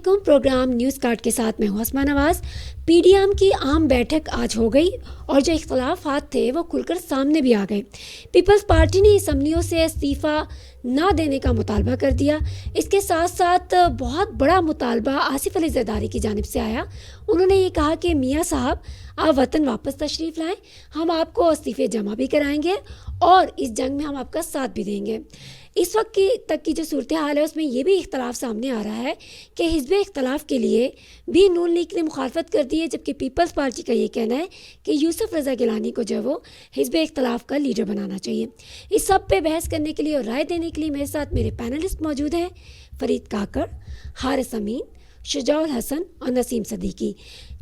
वालेकुम। Programme news card के साथ मैं हूं अस्मा नवाज़। पीडीएम की आम बैठक आज हो गई और जो इख्तलाफात थे वो खुलकर सामने भी आ गए। पीपल्स पार्टी ने असम्बलियों से इस्तीफ़ा ना देने का मुतालबा कर दिया। इसके साथ साथ बहुत बड़ा मुतालबा आसिफ अली जरदारी की जानिब से आया। उन्होंने ये कहा कि मियाँ साहब आप वतन वापस तशरीफ़ लाएं, हम आपको इस्तीफ़े जमा भी कराएंगे और इस जंग में हम आपका साथ भी देंगे। इस वक्त की तक की जो सूरत हाल है उसमें ये भी इख्तलाफ सामने आ रहा है कि हिज़्ब इख्तलाफ के लिए भी नून लीग ने मुखालफत कर दी है, जबकि पीपल्स पार्टी का ये कहना है कि यूसुफ रज़ा गिलानी को जो है वो हिज़्ब इख्तलाफ का लीडर बनाना चाहिए। इस सब पे बहस करने के लिए और राय देने के लिए मेरे साथ मेरे पैनलिस्ट मौजूद हैं, फरीद काकड़, हारिस अमीन, शुजाउल हसन और नसीम सदीकी।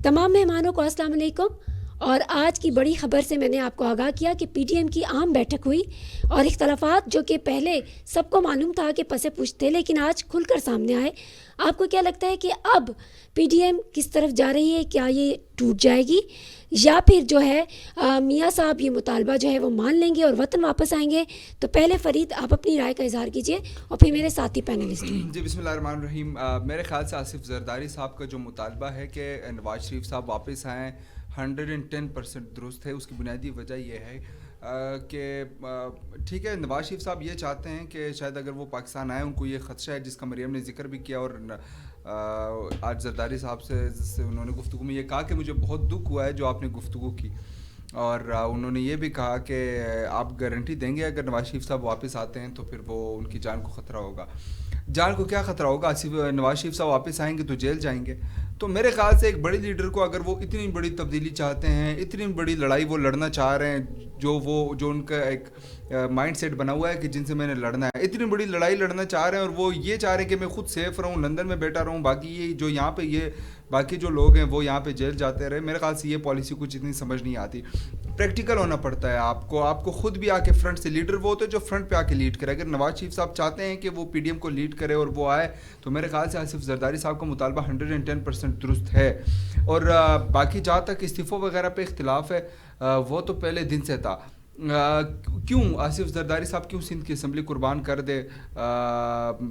तमाम मेहमानों को अस्सलाम वालेकुम। और आज की बड़ी ख़बर से मैंने आपको आगाह किया कि पीडीएम की आम बैठक हुई और इख्तलाफात जो कि पहले सबको मालूम था कि पसे पूछ थे, लेकिन आज खुलकर सामने आए। आपको क्या लगता है कि अब पीडीएम किस तरफ जा रही है? क्या ये टूट जाएगी या फिर जो है मियाँ साहब ये मुतालबा जो है वो मान लेंगे और वतन वापस आएंगे? तो पहले फ़रीद आप अपनी राय का इजहार कीजिए और फिर मेरे साथी पैनलिस्ट हैं। जी बिस्मिल्लाहिर्रहमानिर्रहीम। मेरे ख्याल से आसिफ जरदारी साहब का जो मुतालबा है कि नवाज शरीफ साहब वापस आएँ 110% दुरुस्त है। उसकी बुनियादी वजह यह है कि ठीक है, नवाज शरीफ साहब ये चाहते हैं कि शायद अगर वो पाकिस्तान आए, उनको ये ख़दशा है जिसका मरियम ने जिक्र भी किया और आज जरदारी साहब से उन्होंने गुफ्तगू में ये कहा कि मुझे बहुत दुख हुआ है जो आपने गुफ्तगू की, और उन्होंने ये भी कहा कि आप गारंटी देंगे अगर नवाज शरीफ साहब वापस आते हैं तो फिर वो उनकी जान को ख़तरा होगा। जान को क्या ख़तरा होगा? नवाज शरीफ साहब वापस आएंगे तो जेल जाएंगे। तो मेरे ख्याल से एक बड़े लीडर को अगर वो इतनी बड़ी तब्दीली चाहते हैं, इतनी बड़ी लड़ाई वो लड़ना चाह रहे हैं, जो उनका एक माइंड सेट बना हुआ है कि जिनसे मैंने लड़ना है, इतनी बड़ी लड़ाई लड़ना चाह रहे हैं और वो ये चाह रहे हैं कि मैं खुद सेफ रहूं, लंदन में बैठा रहूं, बाकी ये जो यहाँ पे ये बाकी जो लोग हैं वो यहाँ पे जेल जाते रहे। मेरे ख्याल से ये पॉलिसी कुछ इतनी समझ नहीं आती। प्रैक्टिकल होना पड़ता है आपको खुद भी आके फ्रंट से लीडर वो होते हैं जो फ्रंट पे आके लीड करे। अगर नवाज शरीफ साहब चाहते हैं कि वो पीडीएम को लीड करे और वो आए, तो मेरे ख्याल से आसिफ जरदारी साहब का मुतालबा 110% दुरुस्त है। और बाकी जहाँ तक इस्तीफ़ों वगैरह पे इख्तिलाफ है, वो तो पहले दिन से था। क्यों आसिफ जरदारी साहब क्यों सिंध की असम्बली कुर्बान कर दे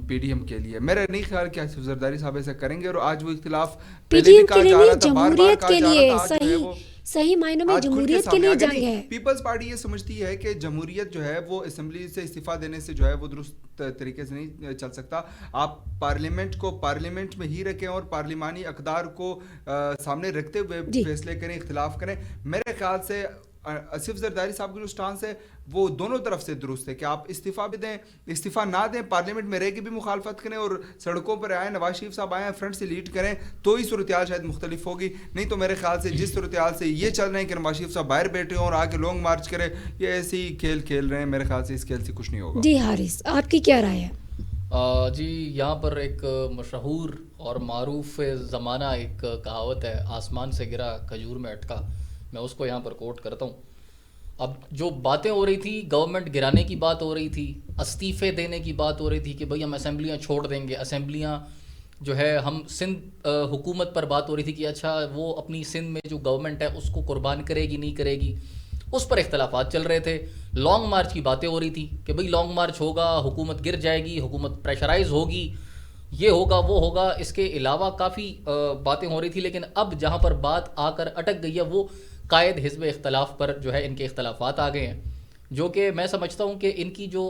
पीडीएम के लिए? मेरा नहीं ख्याल कि आसिफ जरदारी साहब ऐसा करेंगे। और आज वो इख्तिलाफ पहले भी कहा जा रहा था, बार-बार कहा जा रहा था, आज जो है वो सही मायनों में जमहूरियत के लिए जंग है। पीपल्स पार्टी ये समझती है कि जमहूरियत जो है वो असेंबली से इस्तीफा देने से जो है वो दुरुस्त तरीके से नहीं चल सकता। आप पार्लियामेंट को पार्लियामेंट में ही रखें और पार्लिमानी अक़दार को सामने रखते हुए फैसले करें, इख्तिलाफ करें। मेरे ख्याल से आसिफ जरदारी साहब की जो स्टांस है वो दोनों तरफ से दुरुस्त है कि आप इस्तीफ़ा भी दें, इस्तीफ़ा ना दें, पार्लियामेंट में रह के भी मुखालफत करें और सड़कों पर आए, नवाज शरीफ साहब आए, फ्रंट से लीड करें, तो ही सूरत हाल शायद मुख्तलिफ होगी। नहीं तो मेरे ख्याल से जिस सूरत हाल से ये चल रहे हैं कि नवाज शरीफ साहब बाहर बैठे हों और आके लॉन्ग मार्च करें, ये ऐसे ही खेल खेल रहे हैं। मेरे ख्याल से इस खेल से कुछ नहीं होगा। जी हारिस, आपकी क्या राय है? जी, यहाँ पर एक मशहूर और मारूफ ज़माना एक कहावत है, आसमान से गिरा खजूर में अटका। मैं उसको यहाँ पर कोट करता हूँ। अब जो बातें हो रही थी, गवर्नमेंट गिराने की बात हो रही थी, इस्तीफ़े देने की बात हो रही थी कि भाई हम असेंबलियाँ छोड़ देंगे, असेंबलियाँ जो है हम सिंध हुकूमत पर बात हो रही थी कि अच्छा वो अपनी सिंध में जो गवर्नमेंट है उसको कुर्बान करेगी नहीं करेगी, उस पर इख्तलाफात चल रहे थे। लॉन्ग मार्च की बातें हो रही थी कि भाई लॉन्ग मार्च होगा, हुकूमत गिर जाएगी, हुकूमत प्रेशराइज होगी, ये होगा वो होगा। इसके अलावा काफ़ी बातें हो रही थी, लेकिन अब जहाँ पर बात आकर अटक गई है वो कायद हिज़्ब इख्तलाफ पर जो है इनके इख्तलाफात आ गए हैं, जो कि मैं समझता हूँ कि इनकी जो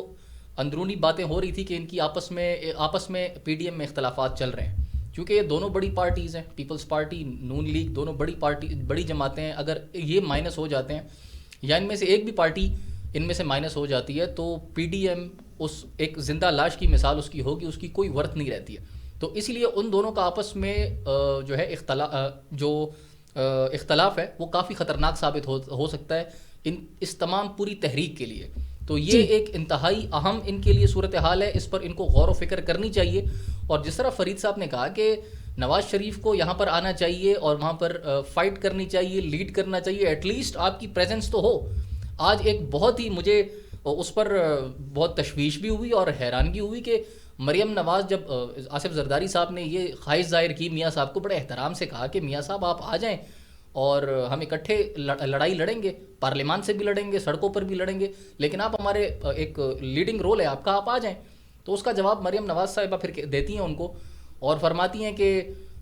अंदरूनी बातें हो रही थी कि इनकी आपस में पीडीएम में इख्तलाफात चल रहे हैं, क्योंकि ये दोनों बड़ी पार्टीज़ हैं, पीपल्स पार्टी, नून लीग, दोनों बड़ी जमातें हैं। अगर ये माइनस हो जाते हैं या इनमें से एक भी पार्टी इनमें से माइनस हो जाती है तो पीडीएम उस एक ज़िंदा लाश की मिसाल उसकी होगी, उसकी कोई वर्थ नहीं रहती है। तो इसीलिए उन दोनों का आपस में जो है इख्तलाफ है वो काफ़ी ख़तरनाक साबित हो सकता है इस तमाम पूरी तहरीक के लिए। तो ये एक इंतहाई अहम इनके लिए सूरत हाल है, इस पर इनको गौर व फिक्र करनी चाहिए। और जिस तरह फ़रीद साहब ने कहा कि नवाज शरीफ को यहाँ पर आना चाहिए और वहाँ पर फाइट करनी चाहिए, लीड करना चाहिए, एटलीस्ट आपकी प्रेजेंस तो हो। आज एक बहुत ही मुझे उस पर बहुत तशवीश भी हुई और हैरानगी हुई कि मरियम नवाज़ जब आसिफ जरदारी साहब ने ये ख्वाहिश जाहिर की, मियाँ साहब को बड़े एहतराम से कहा कि मियाँ साहब आप आ जाएं और हम इकट्ठे लड़ाई लड़ेंगे, पार्लियामान से भी लड़ेंगे, सड़कों पर भी लड़ेंगे, लेकिन आप हमारे एक लीडिंग रोल है आपका, आप आ जाएं। तो उसका जवाब मरियम नवाज़ साहिबा फिर देती हैं उनको और फरमाती हैं कि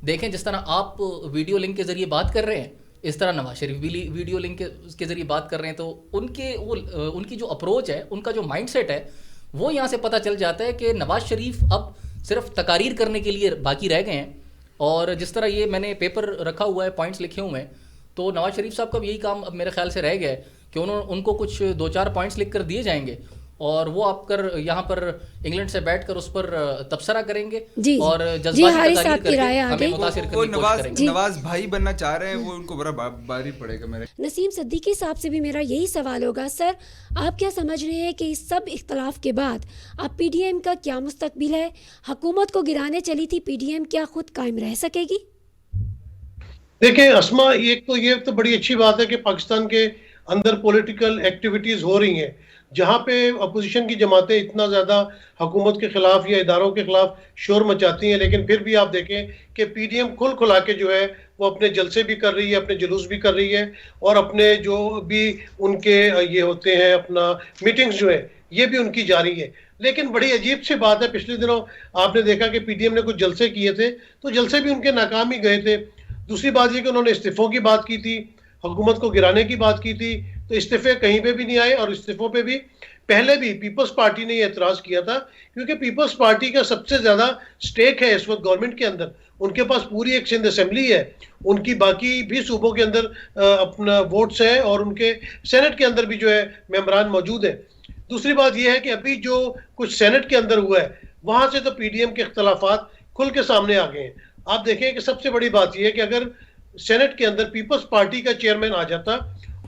देखें जिस तरह आप वीडियो लिंक के ज़रिए बात कर रहे हैं, इस तरह नवाज शरीफ भी वीडियो लिंक के ज़रिए बात कर रहे हैं। तो उनकी जो अप्रोच है, उनका जो माइंडसेट है, वो यहाँ से पता चल जाता है कि नवाज शरीफ अब सिर्फ तकारीर करने के लिए बाकी रह गए हैं। और जिस तरह ये मैंने पेपर रखा हुआ है, पॉइंट्स लिखे हुए हैं, तो नवाज शरीफ साहब का भी यही काम अब मेरे ख्याल से रह गया है कि उनको कुछ 2-4 पॉइंट्स लिख कर दिए जाएंगे और वो आप कर यहाँ पर इंग्लैंड से बैठकर उस पर तबसरा करेंगे जी और जी, जज्बाती हारिस तकारीर साहब की राय करके आ हमें गई। मुतासिर वो करने की कोशिश करेंगे। नवाज भाई बनना चाह रहे हैं, वो उनको बड़ा भारी पड़ेगा मेरे। नसीम सिद्दीकी साहब से भी मेरा यही सवाल होगा, सर आप क्या समझ रहे हैं कि इस सब इख्तलाफ के बाद अब पीडीएम का क्या मुस्तकबिल है? हुकूमत को गिराने चली थी पीडीएम, क्या खुद कायम रह सकेगी? देखिए अस्मा, ये तो बड़ी अच्छी बात है कि पाकिस्तान के अंदर पॉलिटिकल एक्टिविटीज हो रही हैं, जहां पे अपोजिशन की जमातें इतना ज़्यादा हुकूमत के खिलाफ या इदारों के खिलाफ शोर मचाती हैं, लेकिन फिर भी आप देखें कि पीडीएम खुला के जो है वो अपने जलसे भी कर रही है, अपने जुलूस भी कर रही है, और अपने जो भी उनके ये होते हैं अपना मीटिंग्स जो है ये भी उनकी जारी है। लेकिन बड़ी अजीब सी बात है, पिछले दिनों आपने देखा कि पीडीएम ने कुछ जलसे किए थे, तो जलसे भी उनके नाकाम ही गए थे। दूसरी बात ये कि उन्होंने इस्तीफों की बात की थी, हुकूमत को गिराने की बात की थी, तो इस्तीफे कहीं पे भी नहीं आए। और इस्तीफों पे भी पहले भी पीपल्स पार्टी ने एतराज़ किया था, क्योंकि पीपल्स पार्टी का सबसे ज़्यादा स्टेक है इस वक्त गवर्नमेंट के अंदर। उनके पास पूरी एक सिंध असेंबली है, उनकी बाकी भी सूबों के अंदर अपना वोट्स हैं, और उनके सेनेट के अंदर भी जो है मेंबरान मौजूद है। दूसरी बात यह है कि अभी जो कुछ सेनेट के अंदर हुआ है, वहाँ से तो पीडीएम के इख्तलाफात खुल के सामने आ गए हैं। आप देखें कि सबसे बड़ी बात यह है कि अगर सेनेट के अंदर पीपल्स पार्टी का चेयरमैन आ जाता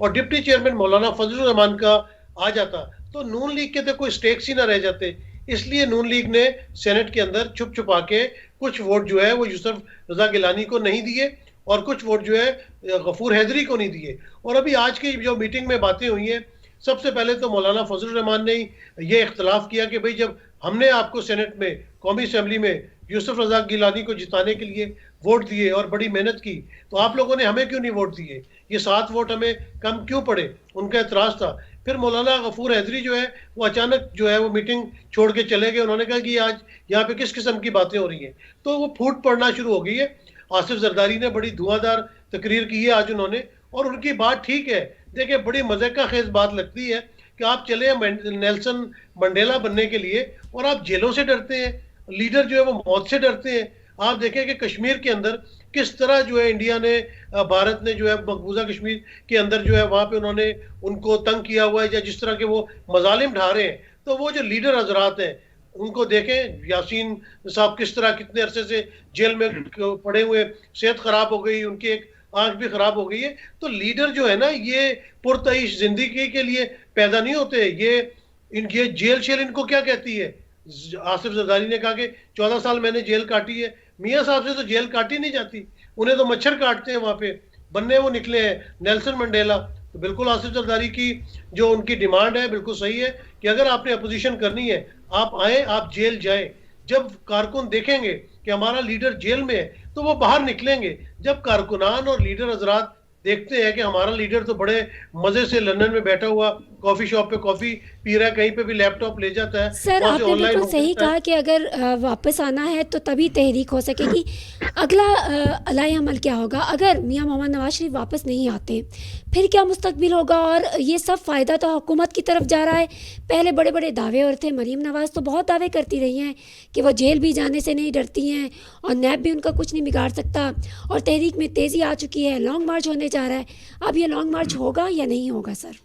और डिप्टी चेयरमैन मौलाना फजलुर रहमान का आ जाता, तो नून लीग के तो कोई स्टेक्स ही ना रह जाते। इसलिए नून लीग ने सेनेट के अंदर छुप छुपा के कुछ वोट जो है वो यूसुफ रजा गिलानी को नहीं दिए, और कुछ वोट जो है गफूर हैदरी को नहीं दिए। और अभी आज की जो मीटिंग में बातें हुई हैं, सबसे पहले तो मौलाना फजलुर रहमान ने ये इख्तलाफ किया कि भाई जब हमने आपको सेनेट में, कौमी असेंबली में यूसुफ रजा गिलानी को जिताने के लिए वोट दिए और बड़ी मेहनत की, तो आप लोगों ने हमें क्यों नहीं वोट दिए? ये 7 वोट हमें कम क्यों पड़े? उनका एतराज़ था। फिर मौलाना गफूर हैदरी जो है वो अचानक जो है वो मीटिंग छोड़ के चले गए। उन्होंने कहा कि आज यहाँ पे किस किस्म की बातें हो रही हैं, तो वो फूट पड़ना शुरू हो गई है। आसिफ जरदारी ने बड़ी धुआंधार तकरीर की है आज उन्होंने, और उनकी बात ठीक है। देखिए बड़ी मज़े का खेज बात लगती है कि आप चले नेल्सन मंडेला बनने के लिए और आप जेलों से डरते हैं, लीडर जो है वो मौत से डरते हैं। आप देखें कि कश्मीर के अंदर किस तरह जो है इंडिया ने, भारत ने जो है मकबूजा कश्मीर के अंदर जो है वहाँ पे उन्होंने उनको तंग किया हुआ है, या जिस तरह के वो मजालिम ढा रहे हैं। तो वो जो लीडर हजरात हैं उनको देखें, यासीन साहब किस तरह कितने अरसे से जेल में पड़े हुए, सेहत खराब हो गई, उनकी एक आंख भी खराब हो गई है। तो लीडर जो है ना, ये पुरतईश जिंदगी के लिए पैदा नहीं होते। ये जेल शेल इनको क्या कहती है? आसिफ जरदारी ने कहा कि 14 साल मैंने जेल काटी है। मियाँ साहब से तो जेल काटी नहीं जाती, उन्हें तो मच्छर काटते हैं वहाँ पे, बनने वो निकले हैं नेल्सन मंडेला। तो बिल्कुल आसिफ जरदारी की जो उनकी डिमांड है बिल्कुल सही है कि अगर आपने अपोजिशन करनी है, आप आए, आप जेल जाएं। जब कारकुन देखेंगे कि हमारा लीडर जेल में है तो वो बाहर निकलेंगे। जब कारकुनान और लीडर हजरात देखते हैं कि हमारा लीडर तो बड़े मजे से लंदन में बैठा हुआ कॉफी शॉप पे कॉफी पी रहा है, कहीं पे भी लैपटॉप ले जाता है, सर आपने बिल्कुल सही कहा कि अगर वापस आना है तो तभी तहरीक हो सकेगी। अगला अलाई अमल क्या होगा अगर मियां मोहम्मद नवाज शरीफ वापस नहीं आते? फिर क्या मुस्तकबिल होगा? और ये सब फ़ायदा तो हुकूमत की तरफ जा रहा है। पहले बड़े बड़े दावे और थे, मरीम नवाज़ तो बहुत दावे करती रही हैं कि वो जेल भी जाने से नहीं डरती हैं और नैब भी उनका कुछ नहीं बिगाड़ सकता, और तहरीक में तेज़ी आ चुकी है, लॉन्ग मार्च होने जा रहा है। अब ये लॉन्ग मार्च होगा या नहीं होगा सर?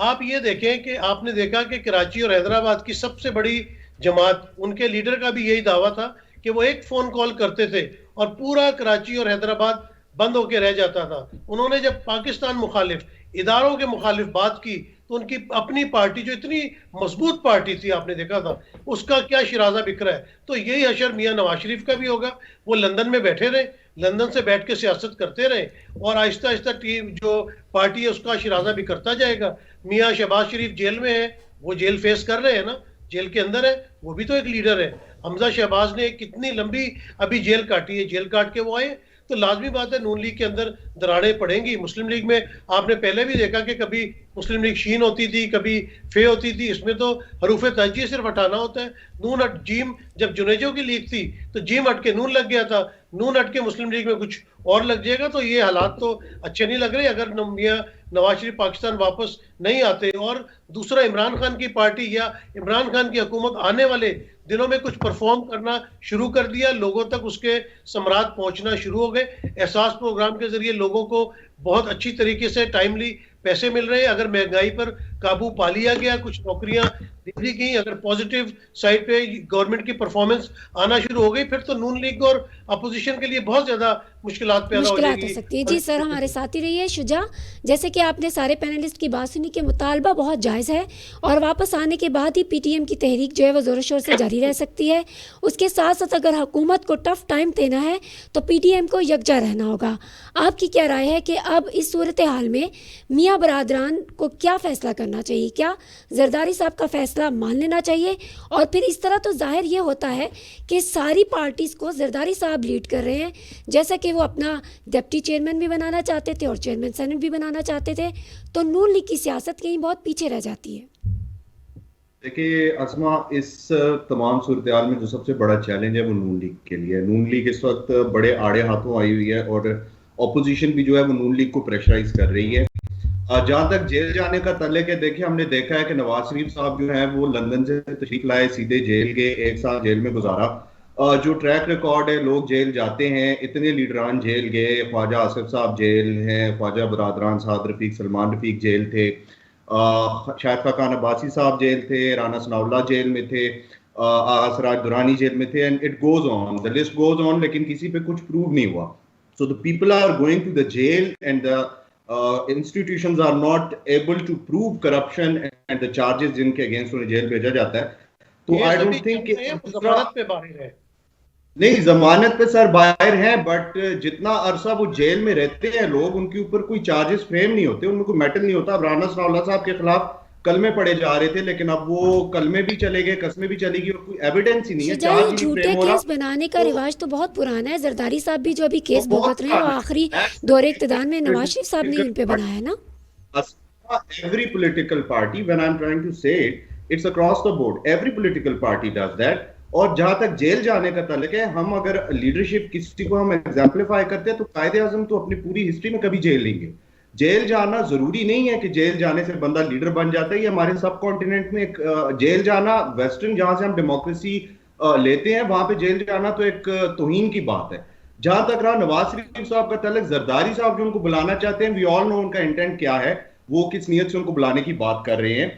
आप ये देखें कि आपने देखा कि कराची और हैदराबाद की सबसे बड़ी जमात, उनके लीडर का भी यही दावा था कि वो एक फ़ोन कॉल करते थे और पूरा कराची और हैदराबाद बंद होकर रह जाता था। उन्होंने जब पाकिस्तान मुखालिफ इदारों के मुखालिफ बात की तो उनकी अपनी पार्टी जो इतनी मजबूत पार्टी थी, आपने देखा था उसका क्या शिराजा बिखरा है। तो यही हशर मियां नवाज शरीफ का भी होगा। वो लंदन में बैठे रहे, लंदन से बैठ के सियासत करते रहे, और आहिस्ता आहिस्ता टीम जो पार्टी है उसका शिराजा भी करता जाएगा। मियां शहबाज शरीफ जेल में है, वो जेल फेस कर रहे हैं ना, जेल के अंदर है, वो भी तो एक लीडर है। हमजा शहबाज ने कितनी लंबी अभी जेल काटी है, जेल काट के वो आए। तो लाजमी बात है नून लीग के अंदर दरारें पड़ेंगी। मुस्लिम लीग में आपने पहले भी देखा कि कभी मुस्लिम लीग शीन होती थी, कभी फे होती थी, इसमें तो हरूफ तहज्जी सिर्फ हटाना होता है। नून हट जीम, जब जुनेजो की लीग थी तो जीम हट के नून लग गया था, नून हट के मुस्लिम लीग में कुछ और लग जाएगा। तो ये हालात तो अच्छे नहीं लग रहे अगर मियां नवाज शरीफ पाकिस्तान वापस नहीं आते। और दूसरा, इमरान खान की पार्टी या इमरान खान की हुकूमत आने वाले दिनों में कुछ परफॉर्म करना शुरू कर दिया, लोगों तक उसके समरात पहुंचना शुरू हो गए। एहसास प्रोग्राम के जरिए लोगों को बहुत अच्छी तरीके से टाइमली पैसे मिल रहे हैं। अगर महंगाई पर काबू पा लिया गया, कुछ नौकरियां दे दी गई, अगर पॉजिटिव साइड पे गवर्नमेंट की परफॉर्मेंस आना शुरू हो गई, फिर तो नून लीग और अपोजिशन के लिए बहुत ज्यादा मुश्किलात पैदा हो मुश्किलात जाएगी। हो सकती है। जी सर, हमारे साथ ही रहिए। शुजा, जैसे कि आपने सारे पैनलिस्ट की बात सुनी कि मुतालबा बहुत जायज़ है और वापस आने के बाद ही पीटीएम की तहरीक जो है वो ज़ोर शोर से जारी रह सकती है। उसके साथ साथ अगर हुकूमत को टफ टाइम देना है तो पीटीएम को यकजा रहना होगा। आपकी क्या राय है कि अब इस सूरत हाल में मियाँ बरादरान को क्या फ़ैसला करना चाहिए? क्या जरदारी साहब का फ़ैसला मान लेना चाहिए? और फिर इस तरह तो जाहिर ये होता है कि सारी पार्टीज़ को जरदारी साहब लीड कर रहे हैं, जैसा कि वो अपना डिप्टी चेयरमैन भी बनाना चाहते थे और चेयरमैन सेनेट भी बनाना चाहते थे, तो नून लीग की सियासत कहीं बहुत पीछे रह जाती है। देखिए असमा, इस तमाम सूरत हाल में जो सबसे बड़ा चैलेंज है वो नून लीग के लिए। नून लीग इस वक्त बड़े आड़े हाथों आई हुई है और ऑपोजिशन भी जो है वो नून लीग को प्रेशराइज कर रही है। जहां तक जेल जाने का तल्लुक है, देखिए हमने देखा है कि नवाज शरीफ साहब जो है वो लंदन से तशरीफ लाए, सीधे जेल गए, 1 साल जेल में गुजारा। जो ट्रैक रिकॉर्ड है, लोग जेल जाते हैं, इतने लीडरान जेल गए, ख्वाजा आसिफ साहब जेल हैं, ख्वाजा बरादरान साद रफीक, सलमान रफीक जेल थे, शाहिद खान अब्बासी साहब जेल थे, राना सनाउल्लाह जेल में थे, असराज दुरानी जेल में थे, and it goes on, the list goes on. लेकिन किसी पे कुछ प्रूव नहीं हुआ। So the people are going to the jail and the institutions are not able to prove corruption and the charges जिनके against उन्हें जेल भेजा जाता है। तो I don't think जमानत पे बाहर है। नहीं, जमानत पे सर बाहर हैं, बट जितना अरसा वो जेल में रहते हैं लोग, उनके ऊपर कोई चार्जेस फ्रेम नहीं होते, उनमें कोई मेटल नहीं होता। अब राना सनाउल्लाह साहब के खिलाफ कलमे पड़े जा रहे थे, लेकिन अब वो कलमे भी चले गए, कस्में भी चली गई और कोई एविडेंस ही नहीं है। शुजा, झूठे केस बनाने का रिवाज तो बहुत पुराना है। जरदारी साहब भी जो अभी केस भुगत रहे हैं वो आखिरी दौरे इक़्तिदार में नवाज शरीफ साहब ने इन पे बनाया ना। Every political party, when I'm trying to say it, it's across the board. Every political party does that. और जहां तक जेल जाने का तल्लुक है, हम अगर लीडरशिप किसी को हम एग्जाम्पलीफाई करते हैं तो कायदे आजम तो अपनी पूरी हिस्ट्री में कभी जेल नहीं गए। जेल जाना जरूरी नहीं है कि जेल जाने से बंदा लीडर बन जाता है। ये हमारे सब कॉन्टिनेंट में जेल जाना, वेस्टर्न जहां से हम डेमोक्रेसी लेते हैं, वहां पे जेल जाना तो एक तौहीन की बात है। जहां तक रहा नवाज शरीफ साहब का तल्लुक, जरदारी साहब जो उनको बुलाना चाहते हैं, वी ऑल नो उनका इंटेंट क्या है, वो किस नीयत से उनको बुलाने की बात कर रहे हैं।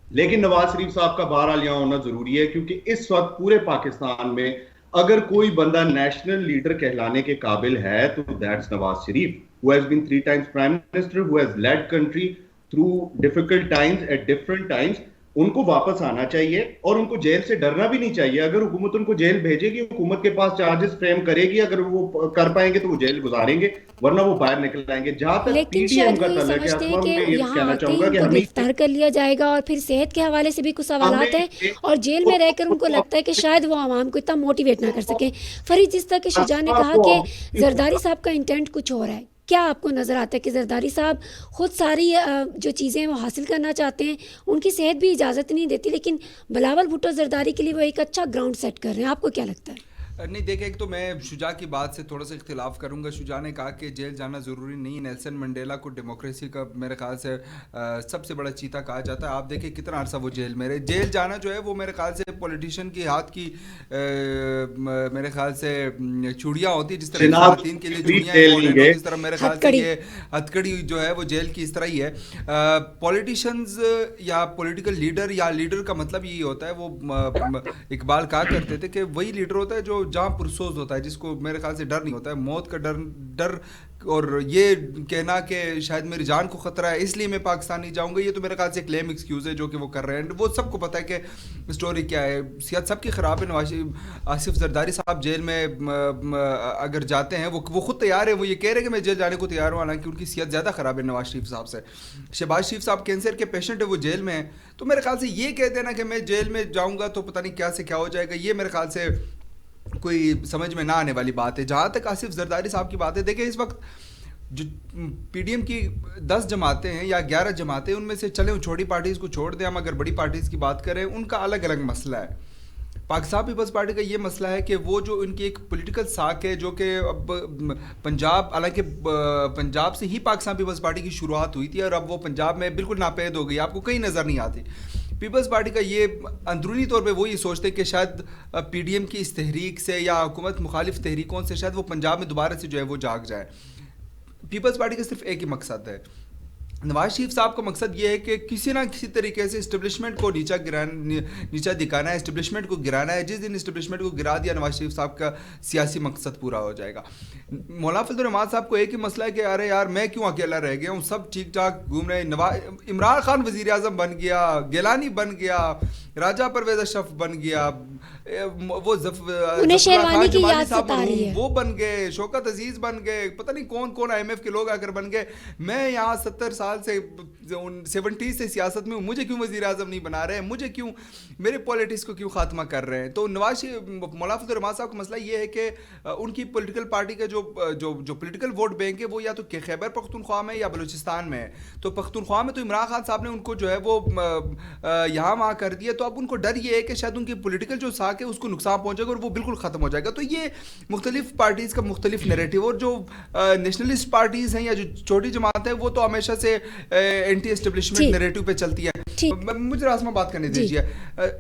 लेकिन नवाज शरीफ साहब का बहरहाल यहाँ होना जरूरी है, क्योंकि इस वक्त पूरे पाकिस्तान में अगर कोई बंदा नेशनल लीडर कहलाने के काबिल है तो that's Nawaz Sharif, who has been 3 times prime minister, who has led country through difficult times at different times। उनको वापस आना चाहिए और उनको जेल से डरना भी नहीं चाहिए। अगर हुकूमत उनको जेल भेजेगी, हुकूमत के पास चार्जेस फ्रेम करेगी, अगर वो कर पाएंगे तो वो जेल गुजारेंगे, वरना वो बाहर निकल आएंगे। जहां तक लेकिन शायद वो ये समझते हैं कि यहाँ आते ही उनको गिरफ्तार कर लिया जाएगा और फिर सेहत के हवाले से भी कुछ सवालात हैं और जेल में रहकर उनको लगता है कि शायद वो आवाम को इतना मोटिवेट ना कर सके। फरीद, जिस तरह के शुजा ने कहा कि जरदारी साहब का इंटेंट कुछ और है, क्या आपको नज़र आता है कि जरदारी साहब खुद सारी जो चीज़ें वो हासिल करना चाहते हैं, उनकी सेहत भी इजाज़त नहीं देती, लेकिन बिलावल भुट्टो जरदारी के लिए वो एक अच्छा ग्राउंड सेट कर रहे हैं? आपको क्या लगता है? नहीं, देखिए, एक तो मैं शुजा की बात से थोड़ा सा इख्तिलाफ करूंगा। शुजा ने कहा कि जेल जाना ज़रूरी नहीं है। नेल्सन मंडेला को डेमोक्रेसी का मेरे ख्याल से सबसे बड़ा चीता कहा जाता है। आप देखिए कितना अरसा वो जेल में रहे। जेल जाना जो है वो मेरे ख्याल से पॉलिटिशियन की हाथ की मेरे ख्याल से चूड़ियाँ होती है, जिस तरह खातन के लिए चूड़ियाँ, जिस तरह मेरे ख्याल से ये हथकड़ी जो है वो जेल की इस तरह ही है। पॉलिटिशियंस या पॉलिटिकल लीडर या लीडर का मतलब यही होता है, वो इकबाल कहा करते थे कि वही लीडर होता है जो जहां पुरसोज होता है, जिसको मेरे ख्याल से डर नहीं होता है, मौत का डर और ये कहना कि शायद मेरी जान को खतरा है इसलिए मैं पाकिस्तान नहीं जाऊंगा, ये तो मेरे ख्याल से एक लेम एक्सक्यूज है जो कि वो कर रहे हैं। वो सबको पता है कि स्टोरी क्या है, सियासत सबकी ख़राब है। नवाज आसिफ जरदारी साहब जेल में अगर जाते हैं, वो खुद तैयार है, वो ये कह रहे हैं कि मैं जेल जाने को तैयार हूँ, हालांकि उनकी सियासत ज़्यादा ख़राब है नवाज शरीफ साहब से। शहबाज शरीफ साहब कैंसर के पेशेंट है, वो जेल में है, तो मेरे ख्याल से ये कह देना कि मैं जेल में जाऊँगा तो पता नहीं क्या से क्या हो जाएगा, ये मेरे ख्याल से कोई समझ में ना आने वाली बात है। जहाँ तक आसिफ जरदारी साहब की बात है, देखिए इस वक्त जो पीडीएम की 10 जमातें हैं या 11 जमातें, उनमें से चले छोटी पार्टीज़ को छोड़ दें, हम अगर बड़ी पार्टीज़ की बात करें, उनका अलग अलग मसला है। पाकिस्तान पीपल्स पार्टी का ये मसला है कि वो जो उनकी एक पॉलिटिकल साख है, जो कि अब पंजाब, हालांकि पंजाब से ही पाकिस्तान पीपल्स पार्टी की शुरुआत हुई थी और अब वो पंजाब में बिल्कुल नापैद हो गई, आपको कहीं नज़र नहीं आती। पीपल्स पार्टी का ये अंदरूनी तौर पे वो ये सोचते हैं कि शायद पीडीएम की इस तहरीक से या हुकूमत मुखालिफ तहरीकों से शायद वो पंजाब में दोबारा से जो है वो जाग जाए। पीपल्स पार्टी का सिर्फ एक ही मकसद है, नवाज शरीफ साहब का मकसद ये है कि किसी ना किसी तरीके से इस्टेब्लिशमेंट को नीचा दिखाना है, इस्टेब्लिशमेंट को गिराना है। जिस दिन इस्टेब्लिशमेंट को गिरा दिया, नवाज शरीफ साहब का सियासी मकसद पूरा हो जाएगा। मौलाना फजल रहमान साहब को एक ही मसला है कि अरे यार मैं क्यों अकेला रह गया हूँ, सब ठीक ठाक घूम रहे हैं। इमरान खान वज़ीर आज़म बन गया, गिलानी बन गया, राजा परवेज अशरफ बन गया, वो उन्हें शेरवानी की याद सता रही है, वो बन गए, शौकत अजीज बन गए, पता नहीं कौन कौन IMF के लोग आकर बन गए। मैं यहाँ 70 साल से 70 से सियासत में हूँ, मुझे क्यों वज़ीर आज़म नहीं बना रहे हैं, मुझे क्यों, मेरे पॉलिटिक्स को क्यों खात्मा कर रहे हैं। तो मौलाना फजल रहमान साहब का मसला ये है कि उनकी पॉलिटिकल पार्टी का जो पॉलिटिकल वोट बैंक है वो या तो खैबर पख्तूनख्वा में या बलूचिस्तान में है। तो पख्तूनख्वा में तो इमरान खान साहब ने उनको जो है वो यहाँ वहाँ कर दिया, तो अब उनको डर ये है कि शायद उनकी पॉलिटिकल जो साख है उसको नुकसान पहुँचेगा और वो बिल्कुल ख़त्म हो जाएगा। तो ये मुख्तलिफ पार्टीज़ का मुख्तलिफ नैरेटिव, और जो नेशनलिस्ट पार्टीज़ हैं या जो छोटी जमात है वो तो हमेशा से एंटी एस्टेब्लिशमेंट नैरेटिव पे चलती है। मुझे रासमा बात करने दीजिए।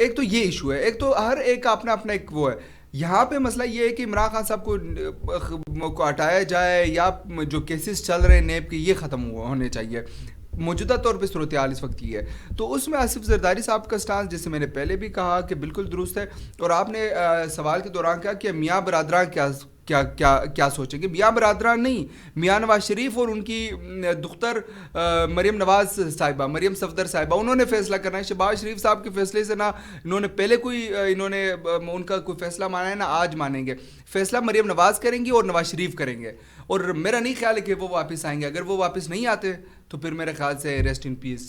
एक तो ये इशू है, एक तो हर एक का अपना अपना एक वो है। यहाँ पे मसला ये है कि इमरान खान साहब को हटाया जाए या जो केसेस चल रहे हैं नेब के, ये ख़त्म होने चाहिए। मौजूदा तौर पे सूरत हाल इस वक्त ये है। तो उसमें आसिफ जरदारी साहब का स्टांस, जैसे मैंने पहले भी कहा, कि बिल्कुल दुरुस्त है। और आपने सवाल के दौरान कहा कि मियाँ बरादरान क्या सोचेंगे। मियाँ बरादरान नहीं, मियाँ नवाज शरीफ और उनकी दुख्तर मरियम नवाज साहिबा, मरियम सफदर साहिबा, उन्होंने फैसला करना है। शहबाज शरीफ साहब के फैसले से ना इन्होंने पहले उनका कोई फैसला माना है ना आज मानेंगे। फैसला मरियम नवाज करेंगी और नवाज शरीफ करेंगे, और मेरा नहीं ख्याल है कि वो वापस आएंगे। अगर वो वापस नहीं आते तो फिर मेरे ख्याल से रेस्ट इन पीस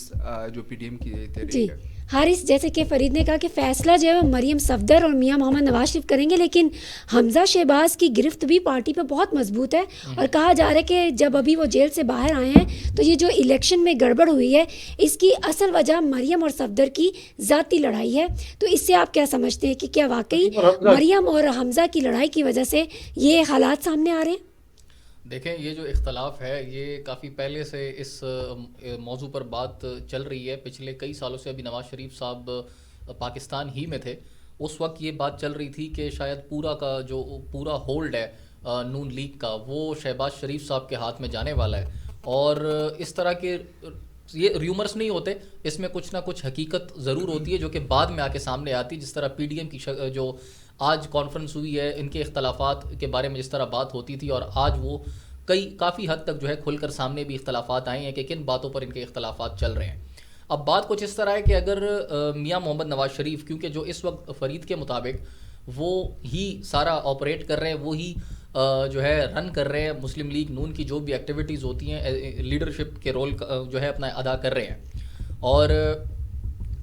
जो पीडीएम की तहरीक है। हारिस, जैसे कि फरीद ने कहा कि फ़ैसला जो है वो मरियम सफदर और मियां मोहम्मद नवाज शरीफ करेंगे, लेकिन हमजा शहबाज की गिरफ्त भी पार्टी पे बहुत मजबूत है। और कहा जा रहा है कि जब अभी वो जेल से बाहर आए हैं तो ये जो इलेक्शन में गड़बड़ हुई है इसकी असल वजह मरियम और सफदर की ज़ाती लड़ाई है। तो इससे आप क्या समझते हैं कि क्या वाकई मरियम और हमजा की लड़ाई की वजह से ये हालात सामने आ रहे हैं? देखें, ये जो इख्तलाफ है ये काफ़ी पहले से इस मौजू पर बात चल रही है। पिछले कई सालों से, अभी नवाज शरीफ साहब पाकिस्तान ही में थे उस वक्त ये बात चल रही थी कि शायद पूरा होल्ड है नून लीग का, वो शहबाज शरीफ साहब के हाथ में जाने वाला है। और इस तरह के ये र्यूमर्स नहीं होते, इसमें कुछ ना कुछ हकीकत ज़रूर होती है जो कि बाद में आके सामने आती है। जिस तरह पीडीएम की जो आज कॉन्फ्रेंस हुई है, इनके इख्तलाफात के बारे में जिस तरह बात होती थी, और आज वो काफ़ी हद तक जो है खुलकर सामने भी इख्तलाफात आए हैं कि किन बातों पर इनके इख्तलाफात चल रहे हैं। अब बात कुछ इस तरह है कि अगर मियाँ मोहम्मद नवाज शरीफ, क्योंकि जो इस वक्त फरीद के मुताबिक वो ही सारा ऑपरेट कर रहे हैं, वो ही जो है रन कर रहे हैं, मुस्लिम लीग नून की जो भी एक्टिविटीज़ होती हैं लीडरशिप के रोल जो है अपना अदा कर रहे हैं। और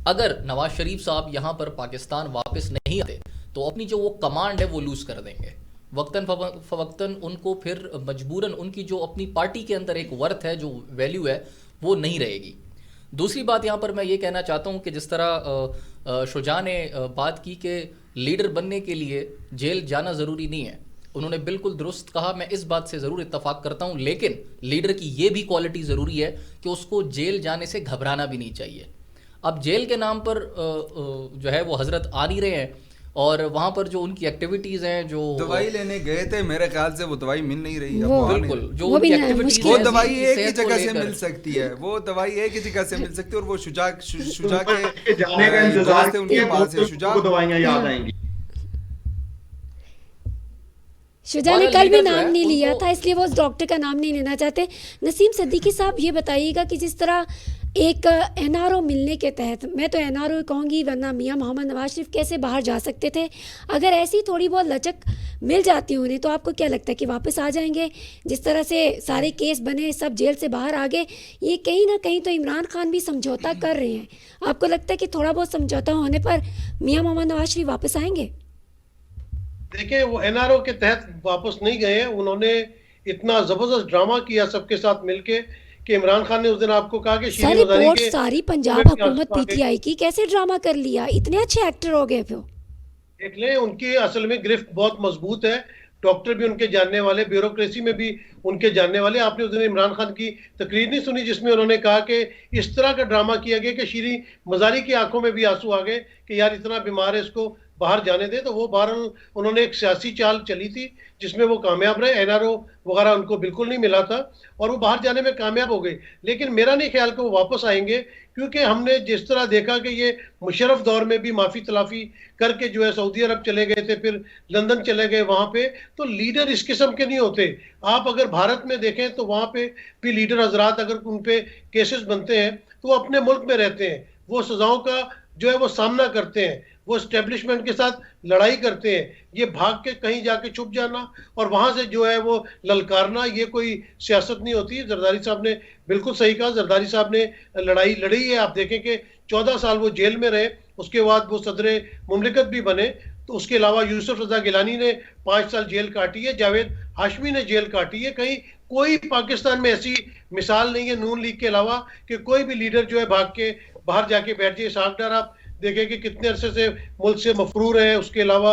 अगर नवाज शरीफ साहब यहाँ पर पाकिस्तान वापस नहीं आते तो अपनी जो वो कमांड है वो लूज़ कर देंगे। वक्तन फ़वक्तन उनको फिर मजबूरन उनकी जो अपनी पार्टी के अंदर एक वर्थ है, जो वैल्यू है, वो नहीं रहेगी। दूसरी बात यहाँ पर मैं ये कहना चाहता हूँ कि जिस तरह शुजा ने बात की कि लीडर बनने के लिए जेल जाना ज़रूरी नहीं है, उन्होंने बिल्कुल दुरुस्त कहा। मैं इस बात से ज़रूर इत्तफाक करता हूँ, लेकिन लीडर की ये भी क्वालिटी ज़रूरी है कि उसको जेल जाने से घबराना भी नहीं चाहिए। अब जेल के नाम पर जो है वो हजरत आ नहीं रहे हैं, और वहाँ पर जो उनकी एक्टिविटीज़ हैं, जो दवाई लेने गए थे, मेरे ख्याल से वो दवाई मिल नहीं रही है। बिल्कुल, जो उनकी एक्टिविटीज, वो दवाई एक ही जगह से मिल सकती है, वो दवाई एक ही जगह से मिल सकती है, और वो शुजा के जाने का इंतजार है उनके पास है। शुजा को दवाइयां याद आएंगी। शुजा ने कल भी नाम नहीं लिया था, इसलिए वो उस डॉक्टर का नाम नहीं लेना चाहते। नसीम सिद्दीकी साहब, ये बताइएगा कि जिस तरह एक एनआरओ मिलने के तहत, मैं तो एनआरओ कहूँगी वरना मियाँ मोहम्मद नवाज शरीफ कैसे बाहर जा सकते थे, अगर ऐसी थोड़ी बहुत लचक मिल जाती उन्हें तो आपको क्या लगता है कि वापस आ जाएंगे? जिस तरह से सारे केस बने, सब जेल से बाहर आ गए, ये कहीं ना कहीं तो इमरान खान भी समझौता कर रहे हैं। आपको लगता है कि थोड़ा बहुत समझौता होने पर मियाँ मोहम्मद नवाज शरीफ वापस आएंगे? देखिए वो एनआरओ के तहत वापस नहीं गए हैं, उन्होंने इतना जबरदस्त ड्रामा किया सबके साथ मिलके कि इमरान खान ने उस दिन आपको कहा कि सर शीरी मजारी रिपोर्ट के सारी पंजाब में भी आंसू हुकूमत आ गए। पीटीआई की, कैसे ड्रामा कर लिया, इतने अच्छे एक्टर हो गए फिर। देख लें, उनकी असल में गिरफ्त बहुत मजबूत है, डॉक्टर भी उनके जानने वाले, ब्यूरोक्रेसी में भी उनके जानने वाले। आपने उस दिन इमरान खान की तकरीर नहीं सुनी जिसमें उन्होंने कहा कि इस तरह का ड्रामा किया गया कि शीरी मजारी की आंखों में भी आंसू आ गए कि यार इतना बीमार है, इसको बाहर जाने दे। तो वो बहरहाल उन्होंने एक सियासी चाल चली थी जिसमें वो कामयाब रहे, एनआरओ वगैरह उनको बिल्कुल नहीं मिला था और वो बाहर जाने में कामयाब हो गए। लेकिन मेरा नहीं ख्याल कि वो वापस आएंगे, क्योंकि हमने जिस तरह देखा कि ये मुशर्रफ दौर में भी माफी तलाफी करके जो है सऊदी अरब चले गए थे, फिर लंदन चले गए, वहां पे तो लीडर इस किस्म के नहीं होते। आप अगर भारत में देखें तो वहां पे भी लीडर हजरात अगर उन पे केसेस बनते हैं तो वो अपने मुल्क में रहते हैं, वो सजाओं का जो है वो सामना करते हैं, वो स्टेब्लिशमेंट के साथ लड़ाई करते हैं। ये भाग के कहीं जाके छुप जाना और वहां से जो है वो ललकारना, ये कोई सियासत नहीं होती। जरदारी साहब ने बिल्कुल सही कहा, जरदारी साहब ने लड़ाई लड़ी है। आप देखें कि 14 साल वो जेल में रहे, उसके बाद वो सदरे मुमलिकत भी बने। तो उसके अलावा यूसुफ रजा गिलानी ने 5 साल जेल काटी है, जावेद हाशमी ने जेल काटी है। कहीं कोई पाकिस्तान में ऐसी मिसाल नहीं है नून लीग के अलावा कि कोई भी लीडर जो है भाग के बाहर जाके बैठ जाए। इसहाक डार आप देखें कि कितने अरसे से मुल्क से मफरूर है, उसके अलावा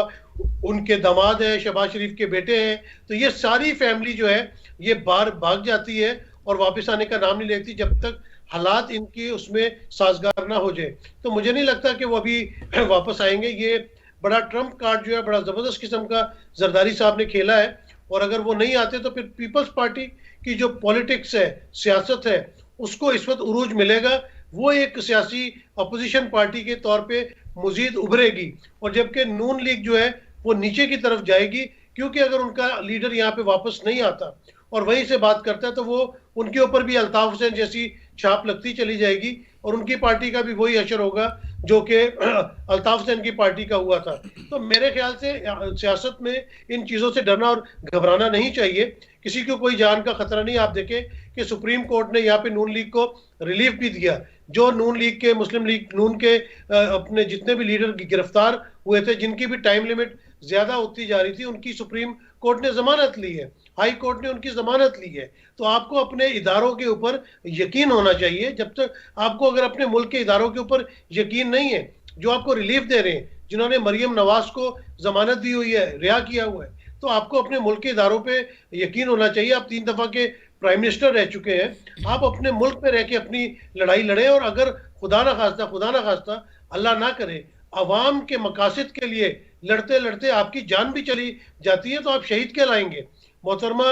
उनके दामाद है, शहबाज शरीफ के बेटे हैं। तो ये सारी फैमिली जो है ये बाहर भाग जाती है और वापस आने का नाम नहीं लेती जब तक हालात इनकी उसमें साजगार ना हो जाए। तो मुझे नहीं लगता कि वो अभी वापस आएंगे। ये बड़ा ट्रम्प कार्ड जो है बड़ा जबरदस्त किस्म का जरदारी साहब ने खेला है, और अगर वो नहीं आते तो फिर पीपल्स पार्टी की जो पॉलिटिक्स है, सियासत है, उसको इस वक्त उरूज मिलेगा। वो एक सियासी अपोजिशन पार्टी के तौर पे मजीद उभरेगी, और जबकि नून लीग जो है वो नीचे की तरफ जाएगी, क्योंकि अगर उनका लीडर यहाँ पे वापस नहीं आता और वहीं से बात करता है तो वो उनके ऊपर भी अल्ताफ हुसैन जैसी छाप लगती चली जाएगी, और उनकी पार्टी का भी वही असर होगा जो कि अल्ताफ हुसैन की पार्टी का हुआ था। तो मेरे ख्याल से सियासत में इन चीज़ों से डरना और घबराना नहीं चाहिए, किसी को कोई जान का खतरा नहीं। आप देखें कि सुप्रीम कोर्ट ने यहाँ पे नून लीग को रिलीफ भी दिया। जो नून लीग के, मुस्लिम लीग नून के अपने जितने भी लीडर गिरफ्तार हुए थे, जिनकी भी टाइम लिमिट ज्यादा होती जा रही थी, उनकी सुप्रीम कोर्ट ने जमानत ली है, हाई कोर्ट ने उनकी जमानत ली है। तो आपको अपने इदारों के ऊपर यकीन होना चाहिए। जब तक आपको अगर अपने मुल्क के इदारों के ऊपर यकीन नहीं है, जो आपको रिलीफ दे रहे हैं, जिन्होंने मरियम नवाज को जमानत दी हुई है, रिहा किया हुआ है, तो आपको अपने मुल्क के इदारों पे यकीन होना चाहिए। आप 3 दफा के प्राइम मिनिस्टर रह चुके हैं, आप अपने मुल्क में रह के अपनी लड़ाई लड़ें, और अगर खुदा ना खास्ता अल्लाह ना करे अवाम के मकासद के लिए लड़ते लड़ते आपकी जान भी चली जाती है तो आप शहीद कहलाएंगे। मोहतरमा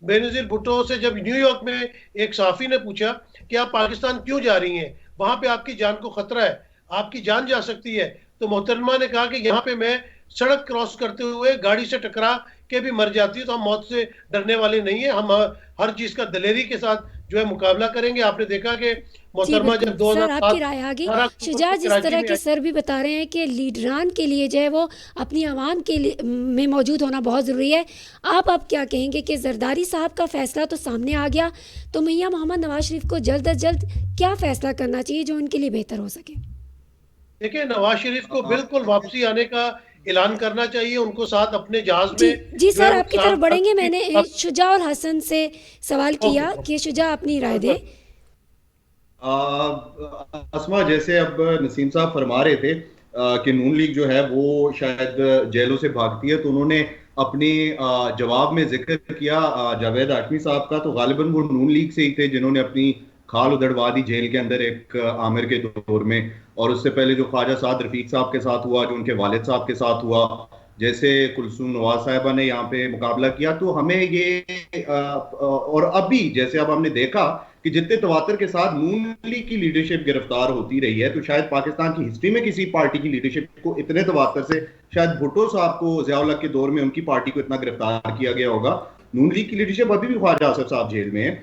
बेनजीर भुट्टो से जब न्यूयॉर्क में एक सहाफ़ी ने पूछा कि आप पाकिस्तान क्यों जा रही हैं, वहां पे आपकी जान को खतरा है, आपकी जान जा सकती है, तो मोहतरमा ने कहा कि यहाँ पे मैं सड़क क्रॉस करते हुए गाड़ी से टकरा के भी मर जाती है तो हम मौत से डरने वाले नहीं है, हम हर चीज का दलेरी के साथ जो है मुकाबला करेंगे। आपने देखा कि मोहतरमा जब 2007 सर आपकी राय आगे शुजा जिस तरह के सर भी बता रहे हैं कि लीडरान के लिए जो है वो अपनी आवाम के लिए में मौजूद होना बहुत ज़रूरी है। आप क्या कहेंगे कि जरदारी साहब का फैसला तो सामने आ गया, तो मियां मोहम्मद नवाज शरीफ को जल्द अज जल्द क्या फैसला करना चाहिए जो उनके लिए बेहतर हो सके? देखिए, नवाज शरीफ को बिल्कुल वापसी आने का ऐलान करना चाहिए, उनको साथ अपने जहाज में। जी सर, आपकी तरफ बढ़ेंगे। मैंने शुजा और हसन से सवाल किया कि शुजा अपनी राय दे। अस्मा, जैसे अब नसीम साहब फरमा रहे थे कि नून लीग जो है वो शायद जेलों से भागती है, तो उन्होंने अपनी जवाब में जिक्र किया जावेद हाशमी साहब का, तो गालिबन वो नून लीग से ही थे जिन्होंने अपनी खाल उधड़वा दी जेल के अंदर एक आमिर के दौर में, और उससे पहले जो ख्वाजा साद रफीक साहब के साथ हुआ, जो उनके वालिद साहब के साथ हुआ, जैसे कुलसूम नवाज साहिबा ने यहाँ पे मुकाबला किया। तो हमें ये और अभी जैसे अब हमने देखा कि जितने तवातर के साथ नून लीग की लीडरशिप गिरफ्तार होती रही है, तो शायद पाकिस्तान की हिस्ट्री में किसी पार्टी की लीडरशिप को इतने तवातर से, शायद भुट्टो साहब को ज़िया-उल हक के दौर में उनकी पार्टी को इतना गिरफ्तार किया गया होगा। नून लीग की लीडरशिप अभी भी ख्वाजा आसिफ साहब जेल में है,